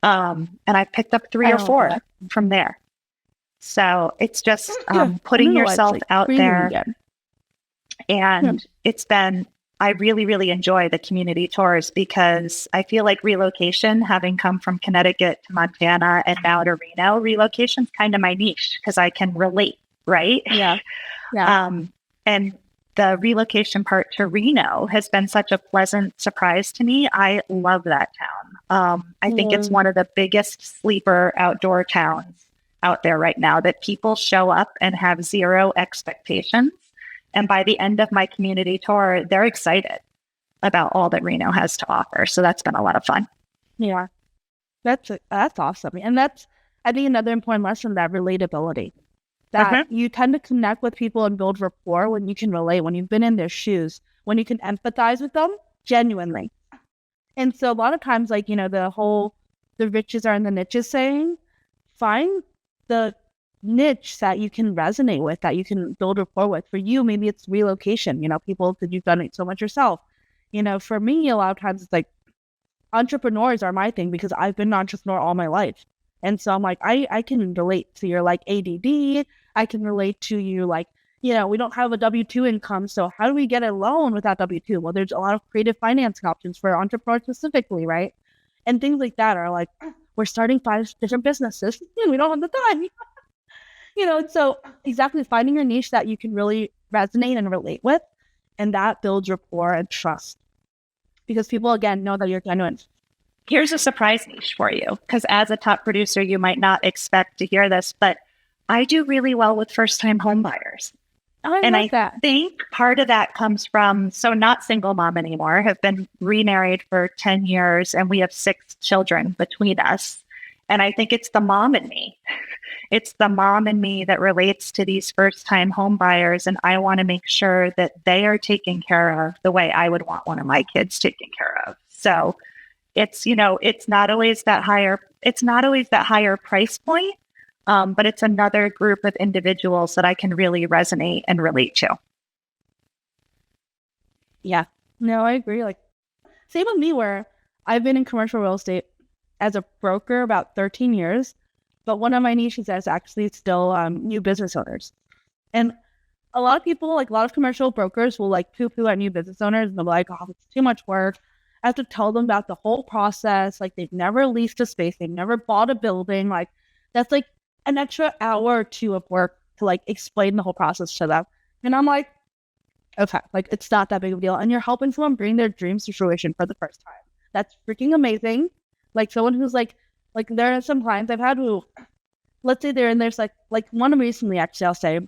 And I picked up 3 or 4 from there. So it's just putting yourself out there. And it's been, I really, really enjoy the community tours because I feel like relocation, having come from Connecticut to Montana and now to Reno, relocation is kind of my niche because I can relate, right? Yeah. And the relocation part to Reno has been such a pleasant surprise to me. I love that town. I think it's one of the biggest sleeper outdoor towns out there right now that people show up and have zero expectations. And by the end of my community tour, they're excited about all that Reno has to offer. So that's been a lot of fun. Yeah, that's awesome. And that's, I think, another important lesson, that relatability. That you tend to connect with people and build rapport when you can relate, when you've been in their shoes, when you can empathize with them genuinely. And so a lot of times, the riches are in the niches saying, find the niche that you can resonate with, that you can build rapport with. For you, maybe it's relocation, people, because you've done it so much yourself. For me, a lot of times it's entrepreneurs are my thing because I've been an entrepreneur all my life. And so I'm I can relate to your ADD. I can relate to you, we don't have a W-2 income. So how do we get a loan without W-2? Well, there's a lot of creative financing options for entrepreneurs specifically, right? And things like that are we're starting 5 different businesses and we don't have the time. So exactly finding your niche that you can really resonate and relate with, and that builds rapport and trust because people, again, know that you're genuine. Here's a surprise niche for you, because as a top producer, you might not expect to hear this, but I do really well with first-time home buyers. I think part of that comes from, so not single mom anymore, have been remarried for 10 years, and we have 6 children between us. And I think it's the mom in me It's the mom in me that relates to these first-time home buyers, and I want to make sure that they are taken care of the way I would want one of my kids taken care of. So it's, it's not always that higher price point, but it's another group of individuals that I can really resonate and relate to. Yeah, no, I agree. Like, same with me, where I've been in commercial real estate as a broker about 13 years, but one of my niches is actually still new business owners. And a lot of people, like a lot of commercial brokers, will like poo-poo at new business owners, and they're like, "Oh, it's too much work." I have to tell them about the whole process. Like, they've never leased a space, they've never bought a building. Like, that's like an extra hour or two of work to like explain the whole process to them. And I'm like, okay, like it's not that big of a deal. And you're helping someone bring their dreams to fruition for the first time. That's freaking amazing. Like, someone who's like there are some clients I've had who, let's say they're in there's like one recently, actually, I'll say,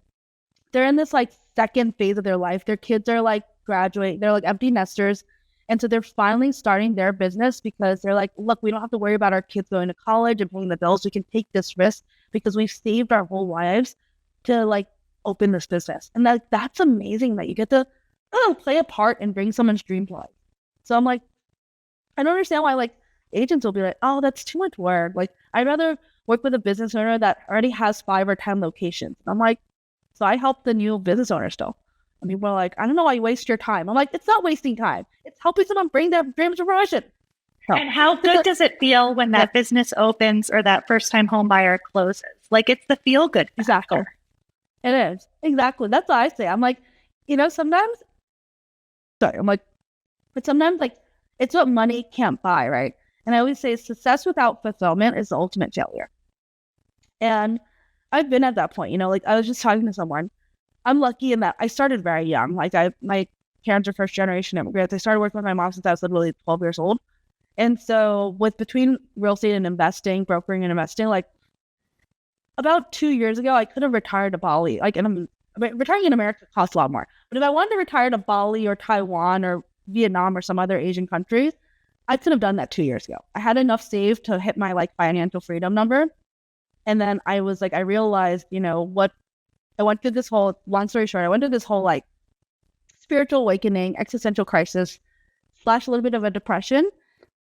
they're in this like second phase of their life. Their kids are like graduating, they're like empty nesters. And so they're finally starting their business because they're like, look, we don't have to worry about our kids going to college and paying the bills. We can take this risk because we've saved our whole lives to like open this business. And that's amazing that you get to play a part and bring someone's dream to life. So I'm like, I don't understand why like agents will be like, oh, that's too much work. Like, I'd rather work with a business owner that already has 5 or 10 locations. I'm like, so I help the new business owner still. And people are like, I don't know why you waste your time. I'm like, it's not wasting time. It's helping someone bring their dreams to fruition. And how good does it feel when that business opens or that first-time home buyer closes? Like, it's the feel-good factor. Exactly. It is. Exactly. That's what I say. I'm like, sometimes, but sometimes like, it's what money can't buy, right? And I always say success without fulfillment is the ultimate failure. And I've been at that point, like I was just talking to someone. I'm lucky in that I started very young. Like my parents are first generation immigrants. I started working with my mom since I was literally 12 years old. And so between real estate and investing, brokering and investing, like about 2 years ago, I could have retired to Bali. Like, retiring in America costs a lot more. But if I wanted to retire to Bali or Taiwan or Vietnam or some other Asian countries, I could have done that 2 years ago. I had enough saved to hit my like financial freedom number. And then I was like, I realized, what I went through this whole, long story short, I went through this whole like spiritual awakening, existential crisis, / a little bit of a depression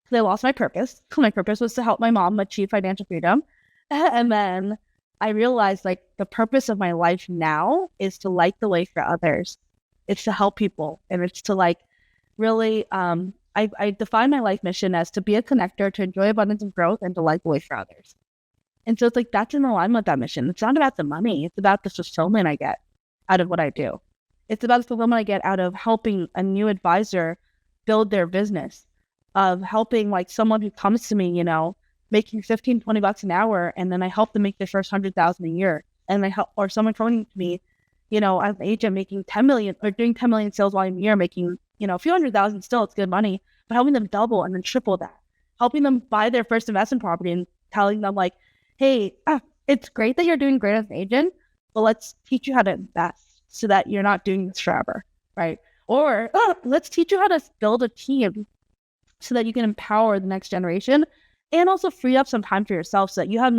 because I lost my purpose. My purpose was to help my mom achieve financial freedom. And then I realized like the purpose of my life now is to light the way for others. It's to help people. And it's to like really, I define my life mission as to be a connector, to enjoy abundance and growth, and to light the way for others. And so it's like, that's in alignment with that mission. It's not about the money. It's about the fulfillment I get out of what I do. It's about the fulfillment I get out of helping a new advisor build their business, of helping like someone who comes to me, making 15, 20 bucks an hour. And then I help them make their first 100,000 a year. And I help, or someone coming to me, as an agent making 10 million or doing 10 million sales volume a year, making, a few $100,000, still it's good money, but helping them double and then triple that, helping them buy their first investment property and telling them like, hey, it's great that you're doing great as an agent, but let's teach you how to invest so that you're not doing this forever, right? Or let's teach you how to build a team so that you can empower the next generation and also free up some time for yourself so that you have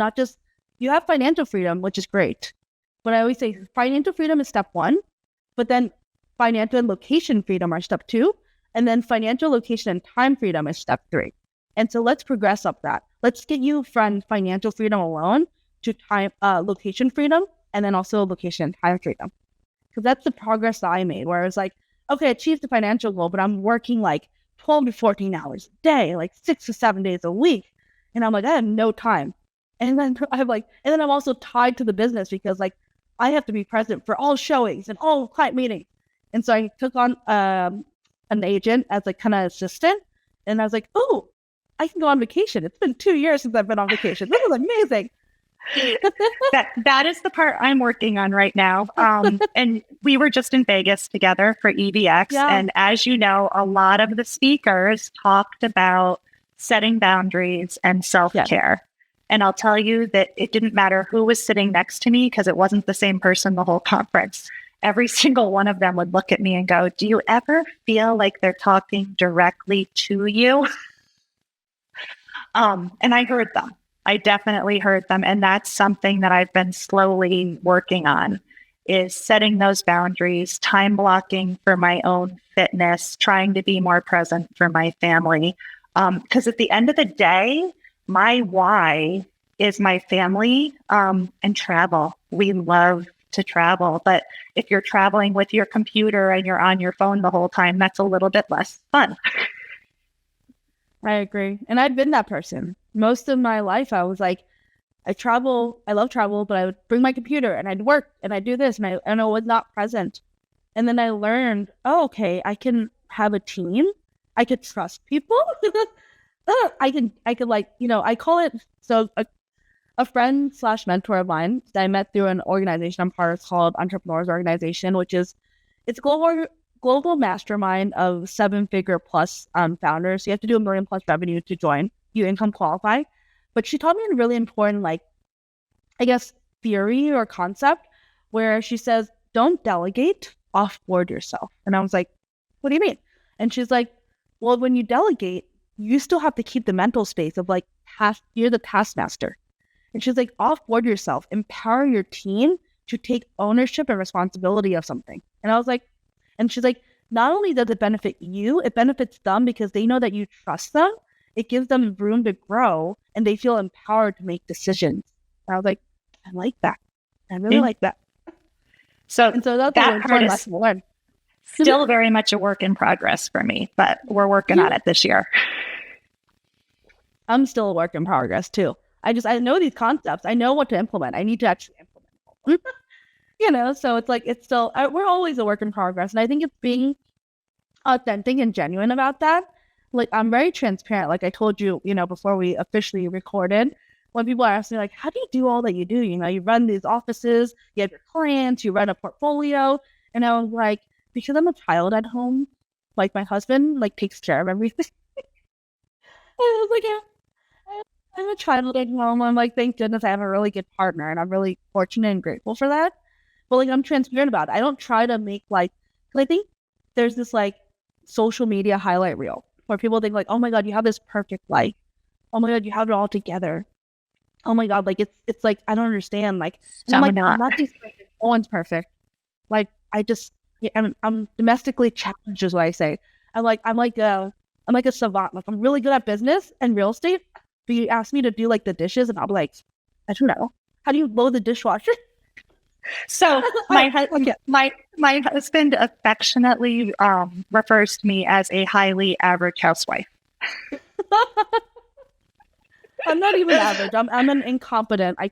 you have financial freedom, which is great. But I always say financial freedom is step 1, but then financial and location freedom are step 2, and then financial, location, and time freedom is step 3. And so let's progress up that. Let's get you from financial freedom alone to time, location freedom, and then also location and time freedom. Because that's the progress that I made, where I was like, okay, I achieved the financial goal, but I'm working like 12 to 14 hours a day, like 6 to 7 days a week. And I'm like, I have no time. And then I'm also tied to the business because like I have to be present for all showings and all client meetings. And so I took on an agent as like kind of assistant. And I was like, oh, I can go on vacation. It's been 2 years since I've been on vacation. This is amazing. that is the part I'm working on right now. And we were just in Vegas together for EVX. Yeah. And as you know, a lot of the speakers talked about setting boundaries and self-care. Yeah. And I'll tell you that it didn't matter who was sitting next to me because it wasn't the same person the whole conference. Every single one of them would look at me and go, do you ever feel like they're talking directly to you? And I heard them. I definitely heard them. And that's something that I've been slowly working on, is setting those boundaries, time blocking for my own fitness, trying to be more present for my family. Because at the end of the day, my why is my family and travel. We love to travel, but if you're traveling with your computer and you're on your phone the whole time, that's a little bit less fun. I agree. And I'd been that person. Most of my life, I was like, I love travel, but I would bring my computer and I'd work and I'd do this and I was not present. And then I learned, oh, okay, I can have a team. I could trust people. I could like, I call it, so a friend slash mentor of mine that I met through an organization I'm part of called Entrepreneurs Organization, which is, it's global mastermind of 7-figure plus founders. So you have to do $1 million plus revenue to join. You income qualify. But she taught me a really important, like, I guess, theory or concept where she says, don't delegate, offboard yourself. And I was like, what do you mean? And she's like, well, when you delegate, you still have to keep the mental space of like, you're the taskmaster. And she's like, offboard yourself, empower your team to take ownership and responsibility of something. And I was like, and she's like, not only does it benefit you, it benefits them because they know that you trust them. It gives them room to grow and they feel empowered to make decisions. And I was like, I like that. I really like that. So that's a important lesson to learn. Still very much a work in progress for me, but we're working on it this year. I'm still a work in progress too. I know these concepts. I know what to implement. I need to actually implement them. So it's like, it's still, we're always a work in progress. And I think it's being authentic and genuine about that. Like, I'm very transparent. Like I told you, before we officially recorded, when people ask me like, how do you do all that you do? You run these offices, you have your clients, you run a portfolio. And I was like, because I'm a child at home, like my husband like takes care of everything. And I was like, yeah, I'm a child at home. I'm like, thank goodness I have a really good partner and I'm really fortunate and grateful for that. But like, I'm transparent about it. I don't try to make like, cause I think there's this like social media highlight reel where people think like, oh my God, you have this perfect life. Oh my God, you have it all together. Oh my God, like it's like, I don't understand. Like, I'm like, I'm not just perfect. No one's perfect. Like, I'm domestically challenged is what I say. I'm like a savant. Like, I'm really good at business and real estate. But you ask me to do like the dishes and I'll be like, I don't know. How do you load the dishwasher? So my husband affectionately refers to me as a highly average housewife. I'm not even average. I'm an incompetent. I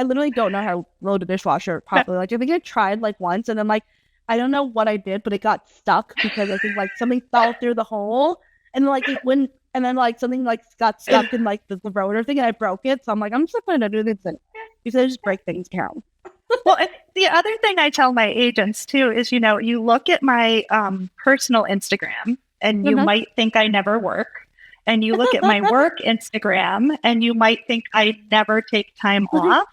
literally don't know how to load a dishwasher properly. Like, I think I tried like once and then like, I don't know what I did, but it got stuck because I think like something fell through the hole and like it wouldn't, and then like something like got stuck in like the rotor thing and I broke it. So I'm like, I'm just not going to do this thing because I just break things down. Well, the other thing I tell my agents too is, you look at my personal Instagram and you might think I never work. And you look at my work Instagram and you might think I never take time off.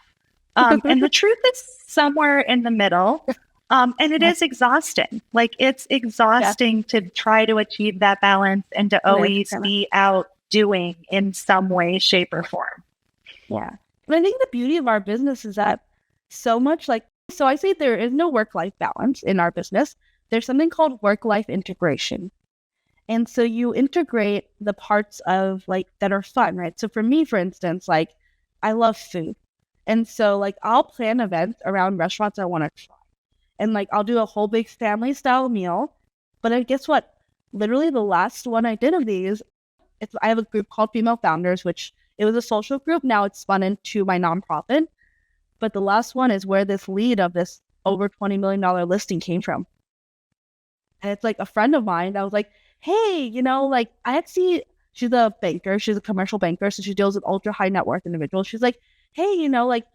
And the truth is somewhere in the middle. And it is exhausting. Like, it's exhausting to try to achieve that balance and to always be out doing in some way, shape, or form. Yeah. But I think the beauty of our business is that so I say there is no work-life balance in our business. There's something called work-life integration. And so you integrate the parts of like that are fun, right? So for me, for instance, like I love food. And so like I'll plan events around restaurants I want to try. And like I'll do a whole big family style meal. But guess what? Literally the last one I did of these, I have a group called Female Founders, which it was a social group. Now it's spun into my nonprofit. But the last one is where this lead of this over $20 million listing came from. And it's like a friend of mine. I was like, hey, like she's a banker. She's a commercial banker. So she deals with ultra high net worth individuals. She's like, hey, like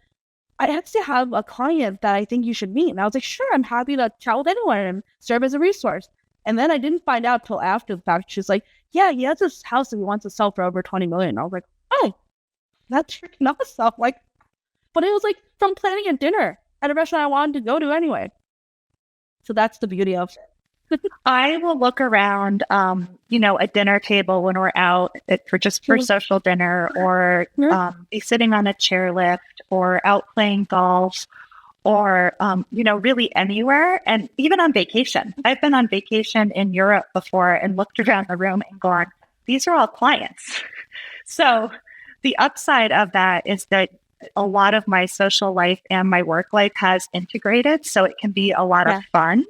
I actually have a client that I think you should meet. And I was like, sure, I'm happy to chat with anyone and serve as a resource. And then I didn't find out till after the fact. She's like, yeah, he has this house that he wants to sell for over 20 million. I was like, oh, that's freaking awesome. Like, but it was like from planning a dinner at a restaurant I wanted to go to anyway. So that's the beauty of it. I will look around, a dinner table when we're out for social dinner, or be sitting on a chairlift, or out playing golf, or really anywhere, and even on vacation. I've been on vacation in Europe before and looked around the room and gone, these are all clients. So the upside of that is that a lot of my social life and my work life has integrated, so it can be a lot of fun.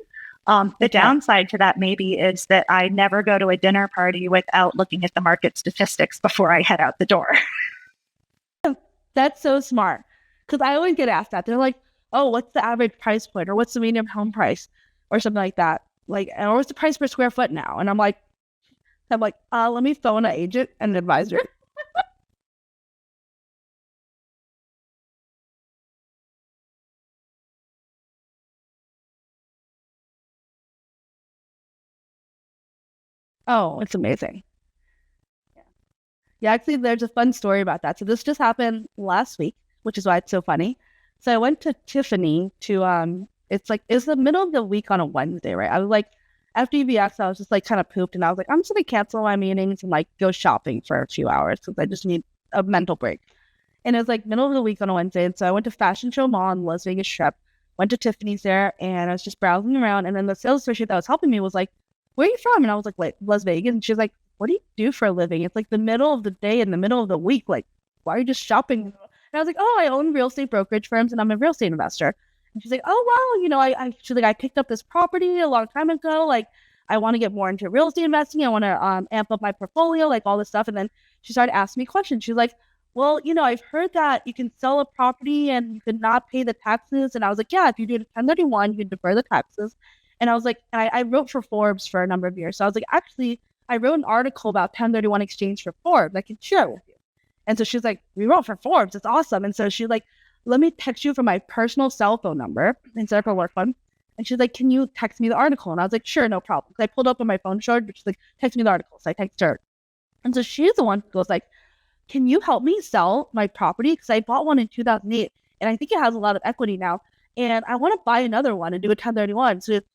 The downside to that maybe is that I never go to a dinner party without looking at the market statistics before I head out the door. That's so smart. Because I always get asked that. They're like, oh, what's the average price point? Or what's the median home price? Or something like that. Like, or what's the price per square foot now? And I'm like, let me phone an agent and an advisor. Oh, it's amazing. Yeah, actually, there's a fun story about that. So this just happened last week, which is why it's so funny. So I went to Tiffany to it's the middle of the week on a Wednesday, right? I was like, after UBX, I was just like kind of pooped, and I was like, I'm just gonna cancel my meetings and like go shopping for a few hours because I just need a mental break. And it was like middle of the week on a Wednesday, and so I went to Fashion Show Mall in Las Vegas Strip, went to Tiffany's there, and I was just browsing around, and then the sales associate that was helping me was like, "Where are you from?" And I was like, Las Vegas," and she's like, "What do you do for a living? It's like the middle of the day in the middle of the week. Like, why are you just shopping?" And I was like, "Oh, I own real estate brokerage firms and I'm a real estate investor." And she's like, "Oh, wow, she's like, I picked up this property a long time ago. Like, I want to get more into real estate investing. I want to amp up my portfolio, like all this stuff." And then she started asking me questions. She's like, "Well, I've heard that you can sell a property and you could not pay the taxes." And I was like, "Yeah, if you do it 1031, you can defer the taxes." And I was like, I wrote for Forbes for a number of years. So I was like, actually, I wrote an article about 1031 exchange for Forbes. I can share it with you. And so she's like, "We wrote for Forbes. It's awesome." And so she's like, "Let me text you from my personal cell phone number instead of her work phone." And she's like, "Can you text me the article?" And I was like, "Sure, no problem." So I pulled up on my phone short, but she's like, "Text me the article." So I text her. And so she's the one who goes like, "Can you help me sell my property? Because I bought one in 2008 and I think it has a lot of equity now. And I want to buy another one and do a 1031. So it's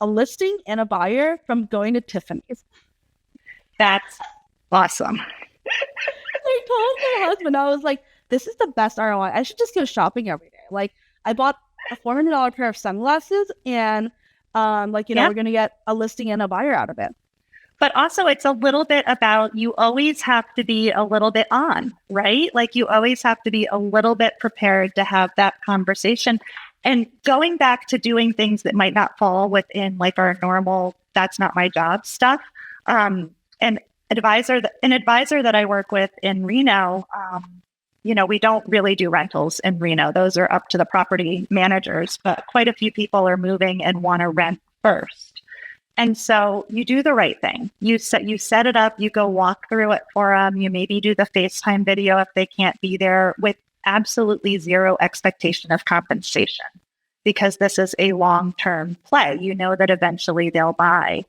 a listing and a buyer from going to Tiffany's." That's awesome. I told my husband, I was like, "This is the best ROI. I should just go shopping every day." Like, I bought a $400 pair of sunglasses, and we're gonna get a listing and a buyer out of it. But also, it's a little bit about, you always have to be a little bit on, right? Like, you always have to be a little bit prepared to have that conversation. And going back to doing things that might not fall within like our normal, that's not my job stuff. An advisor that I work with in Reno, we don't really do rentals in Reno. Those are up to the property managers, but quite a few people are moving and want to rent first. And so you do the right thing. You set it up, you go walk through it for them. You maybe do the FaceTime video if they can't be there, with absolutely zero expectation of compensation, because this is a long-term play. You know that eventually they'll buy.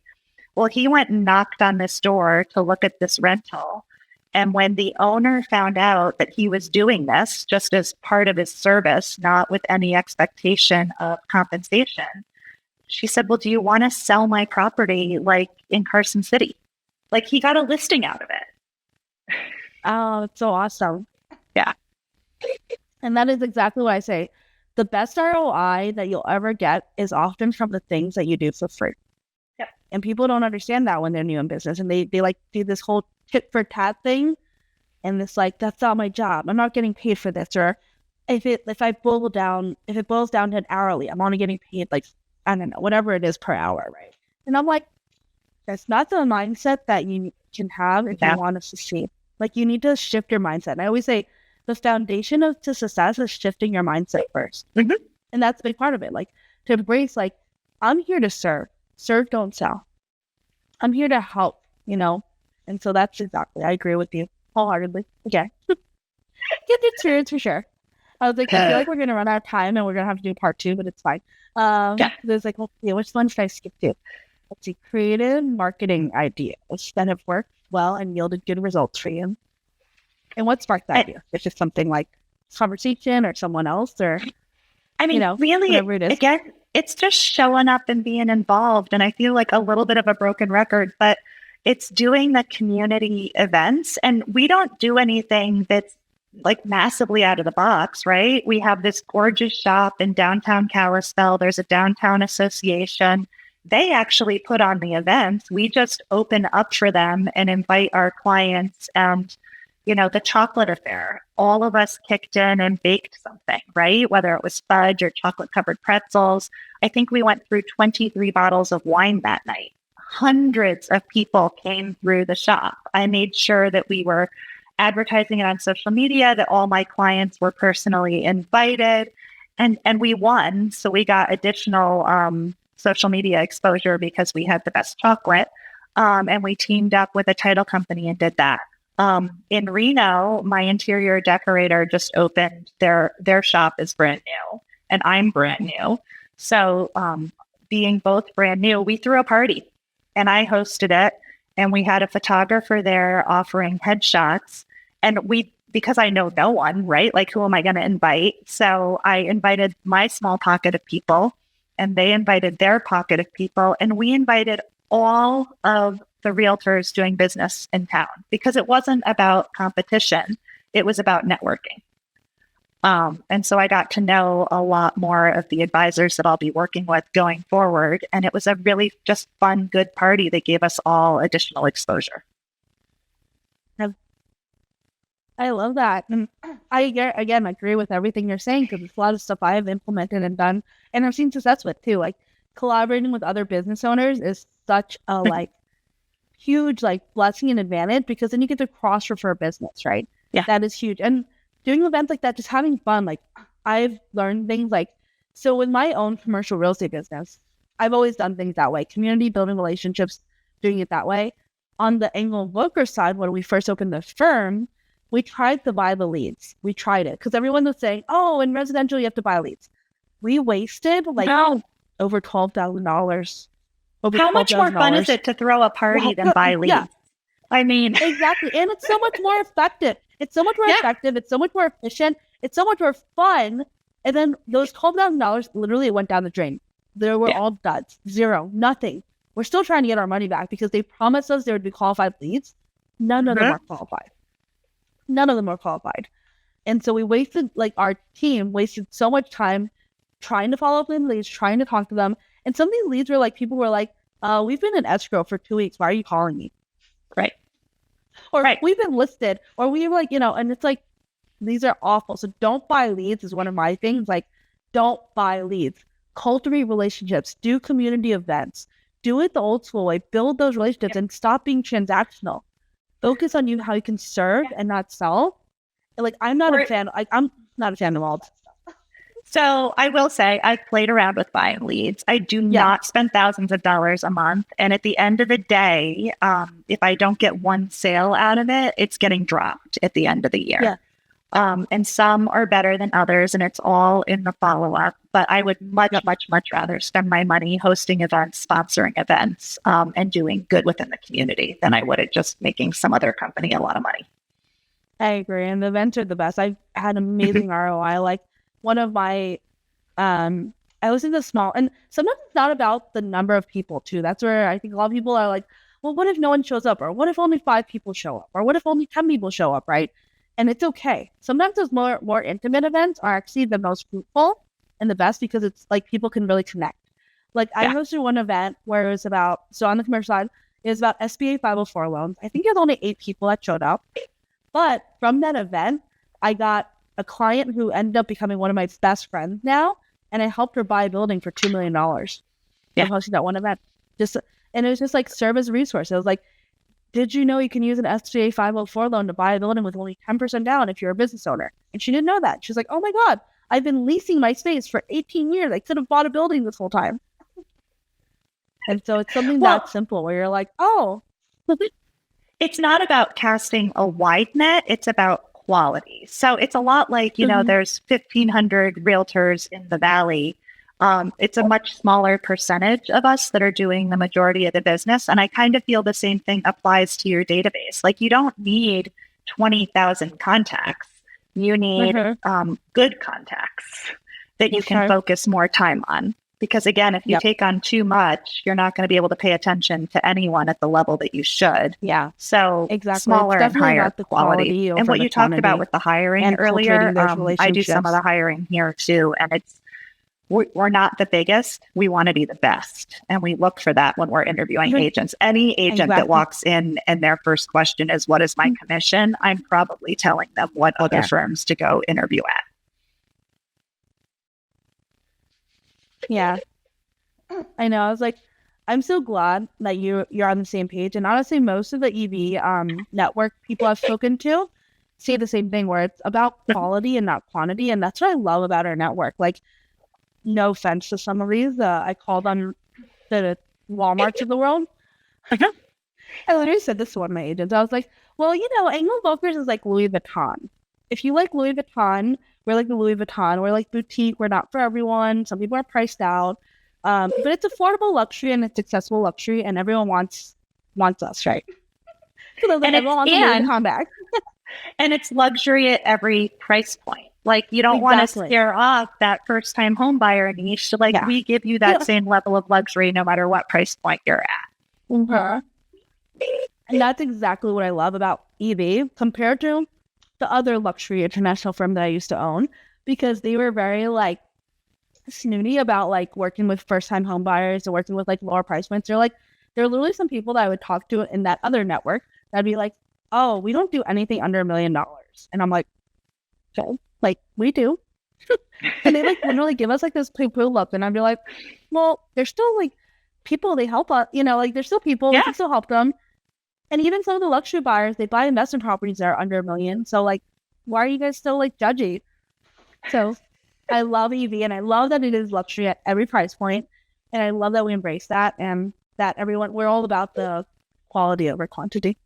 Well, he went and knocked on this door to look at this rental. And when the owner found out that he was doing this just as part of his service, not with any expectation of compensation, she said, "Well, do you want to sell my property like in Carson City?" Like, he got a listing out of it. Oh, it's so awesome. Yeah. And that is exactly what I say. The best ROI that you'll ever get is often from the things that you do for free. Yep. And people don't understand that when they're new in business, and they like do this whole tit for tat thing, and it's like, that's not my job. I'm not getting paid for this. Or if it boils down to an hourly, I'm only getting paid like, I don't know, whatever it is per hour, right? And I'm like, that's not the mindset that you can have if you want to succeed. Like, you need to shift your mindset. And I always say the foundation to success is shifting your mindset first. Mm-hmm. And that's a big part of it. Like, to embrace, like, I'm here to serve. Serve, don't sell. I'm here to help, And so that's exactly, I agree with you wholeheartedly. Okay. Get the experience for sure. I was like, I feel like we're going to run out of time and we're going to have to do part 2, but it's fine. There's like, which one should I skip to? Let's see, creative marketing ideas that have worked well and yielded good results for you. And what sparked that idea? It's just something like conversation or someone else, or really, whatever it is. Again, it's just showing up and being involved. And I feel like a little bit of a broken record, but it's doing the community events. And we don't do anything that's like massively out of the box, right? We have this gorgeous shop in downtown Kalispell. There's a downtown association. They actually put on the events. We just open up for them and invite our clients. And, the chocolate affair, all of us kicked in and baked something, right? Whether it was fudge or chocolate covered pretzels. I think we went through 23 bottles of wine that night. Hundreds of people came through the shop. I made sure that we were advertising it on social media, that all my clients were personally invited, and we won. So we got additional social media exposure because we had the best chocolate. And we teamed up with a title company and did that. In Reno, my interior decorator just opened their shop is brand new, and I'm brand new. So being both brand new, we threw a party and I hosted it, and we had a photographer there offering headshots. And because I know no one, right? Like, who am I going to invite? So I invited my small pocket of people, and they invited their pocket of people, and we invited all of the realtors doing business in town, because it wasn't about competition. It was about networking. And so I got to know a lot more of the advisors that I'll be working with going forward. And it was a really just fun, good party that gave us all additional exposure. I love that. And I, again, agree with everything you're saying, because it's a lot of stuff I've implemented and done and I've seen success with too. Like, collaborating with other business owners is such a huge blessing and advantage, because then you get to cross refer business, right? Yeah. That is huge. And doing events like that, just having fun. Like, I've learned things so with my own commercial real estate business, I've always done things that way. Community, building relationships, doing it that way. On the Engel Völkers side, when we first opened the firm, we tried to buy the leads. We tried it because everyone was saying, oh, in residential, you have to buy leads. We wasted over $12,000. How much more fun is it to throw a party than buy leads? Yeah. I mean, exactly. And it's so much more effective. It's so much more effective. It's so much more efficient. It's so much more fun. And then those $12,000 literally went down the drain. They were all duds. Zero. Nothing. We're still trying to get our money back because they promised us there would be qualified leads. None of them are qualified. None of them are qualified. And so we wasted, our team wasted so much time trying to follow up with leads, trying to talk to them. And some of these leads were people were like, we've been in escrow for 2 weeks. Why are you calling me? Right. Or we've been listed, or we were and it's these are awful. So don't buy leads is one of my things. Don't buy leads. Cultivate relationships. Do community events. Do it the old school way. Build those relationships and stop being transactional. Focus on how you can serve and not sell. And I'm not a fan. I'm not a fan of all that stuff. So I will say I've played around with buying leads. I do not spend thousands of dollars a month. And at the end of the day, if I don't get one sale out of it, it's getting dropped at the end of the year. Yeah. And some are better than others, and it's all in the follow-up. But I would much rather spend my money hosting events, sponsoring events, and doing good within the community than I would at just making some other company a lot of money. I agree. And the events are the best. I've had amazing ROI. One of my, I was in the small, and sometimes it's not about the number of people too. That's where I think a lot of people are well, what if no one shows up? Or what if only 5 people show up? Or what if only 10 people show up, right? And it's okay. Sometimes those more intimate events are actually the most fruitful and the best, because it's people can really connect. I hosted one event where it was about, so on the commercial side, it was about SBA 504 loans. I think it was only 8 people that showed up. But from that event, I got a client who ended up becoming one of my best friends now. And I helped her buy a building for $2 million. I'm hosting that one event. And it was just serve as a resource. It was did you know you can use an SBA 504 loan to buy a building with only 10% down if you're a business owner? And she didn't know that. She's like, oh my God, I've been leasing my space for 18 years. I could have bought a building this whole time. And so it's something that simple where you're oh. It's not about casting a wide net. It's about quality. So it's a lot there's 1,500 realtors in the Valley. It's a much smaller percentage of us that are doing the majority of the business. And I kind of feel the same thing applies to your database. You don't need 20,000 contacts. You need good contacts that you can focus more time on. Because again, if you take on too much, you're not going to be able to pay attention to anyone at the level that you should. Yeah. So Exactly. smaller and higher not the quality. And what you talked about with the hiring earlier, I do some of the hiring here too. And we're not the biggest. We want to be the best. And we look for that when we're interviewing agents. Any agent that walks in and their first question is, what is my commission? I'm probably telling them what other firms to go interview at. Yeah, I know. I was like, I'm so glad that you're on the same page. And honestly, most of the EV network people I've spoken to say the same thing, where it's about quality and not quantity. And that's what I love about our network. Like, no offense to some of these, I call them the Walmarts of the world. I literally said this to one of my agents. I was like, well, Engel Völkers is like Louis Vuitton. If you like Louis Vuitton, we're like the Louis Vuitton. We're like boutique. We're not for everyone. Some people are priced out. But it's affordable luxury and it's accessible luxury, and everyone wants us, right? So like, everyone wants a Louis Vuitton bag. And it's luxury at every price point. Like, you don't want to scare off that first-time home buyer niche. So, we give you that same level of luxury no matter what price point you're at. Mm-hmm. And that's exactly what I love about EV compared to the other luxury international firm that I used to own, because they were very snooty about working with first-time home buyers and working with lower price points. There are literally some people that I would talk to in that other network that'd be like, oh, we don't do anything under $1 million. And I'm like, okay, we do. And they literally give us this poo-poo look, and I'd be like, well, there's still people, they help us, there's still people, we can still help them. And even some of the luxury buyers, they buy investment properties that are under $1 million. So why are you guys still judgy? So I love EV, and I love that it is luxury at every price point. And I love that we embrace that, and that we're all about the quality over quantity.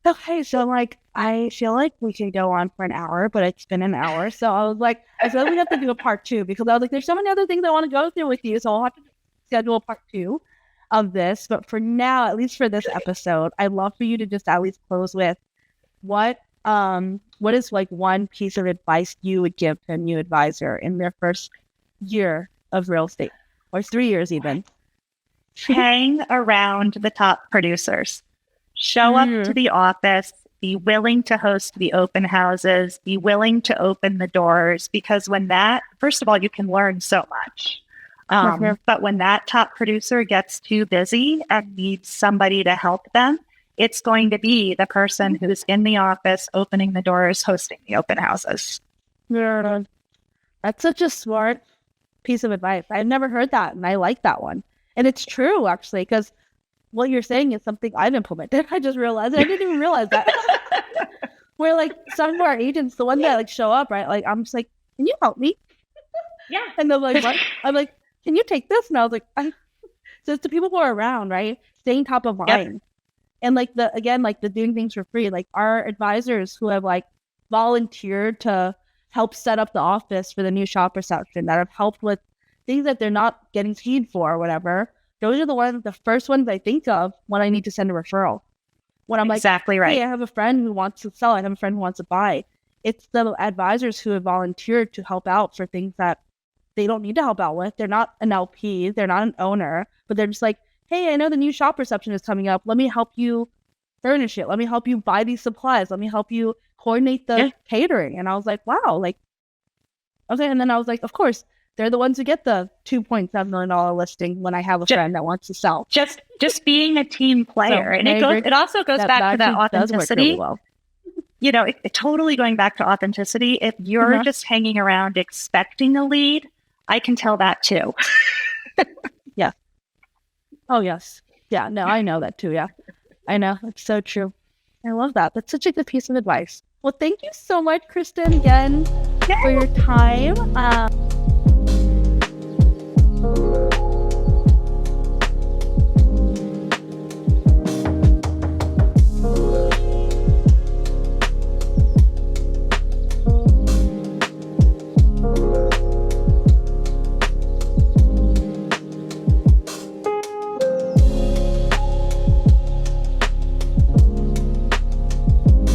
Okay, so I feel like we could go on for an hour, but it's been an hour. So I was like, I feel like we have to do a part 2, because I was like, there's so many other things I want to go through with you. So I'll have to schedule a part 2 of this. But for now, at least for this episode, I'd love for you to just at least close with what is one piece of advice you would give to a new advisor in their first year of real estate, or 3 years even. Hang around the top producers. Show up to the office, be willing to host the open houses, be willing to open the doors, because first of all, you can learn so much. But when that top producer gets too busy and needs somebody to help them, it's going to be the person who's in the office, opening the doors, hosting the open houses. Yeah, that's such a smart piece of advice. I've never heard that, and I like that one. And it's true, actually, because what you're saying is something I've implemented. I just realized it. I didn't even realize that. Where some of our agents, the ones that show up, right? I'm just like, can you help me? Yeah. And they're like, what? I'm like, can you take this? And I was like, so it's the people who are around, right? Staying top of mind. And the doing things for free. Our advisors who have volunteered to help set up the office for the new shop reception, that have helped with things that they're not getting paid for or whatever. Those are the first ones I think of when I need to send a referral. When I'm exactly right. Hey, I have a friend who wants to sell. I have a friend who wants to buy. It's the advisors who have volunteered to help out for things that they don't need to help out with. They're not an LP. They're not an owner. But they're just hey, I know the new shop reception is coming up. Let me help you furnish it. Let me help you buy these supplies. Let me help you coordinate the catering. And I was like, wow. Okay. And then I was like, of course, they're the ones who get the $2.7 million listing when I have a friend that wants to sell. Just being a team player. And it also goes back to that authenticity. Really well. Totally going back to authenticity. If you're just hanging around expecting a lead, I can tell that too. Yeah. Oh, yes. Yeah, no, I know that too. Yeah, I know. It's so true. I love that. That's such a good piece of advice. Well, thank you so much, Kristen, again, for your time.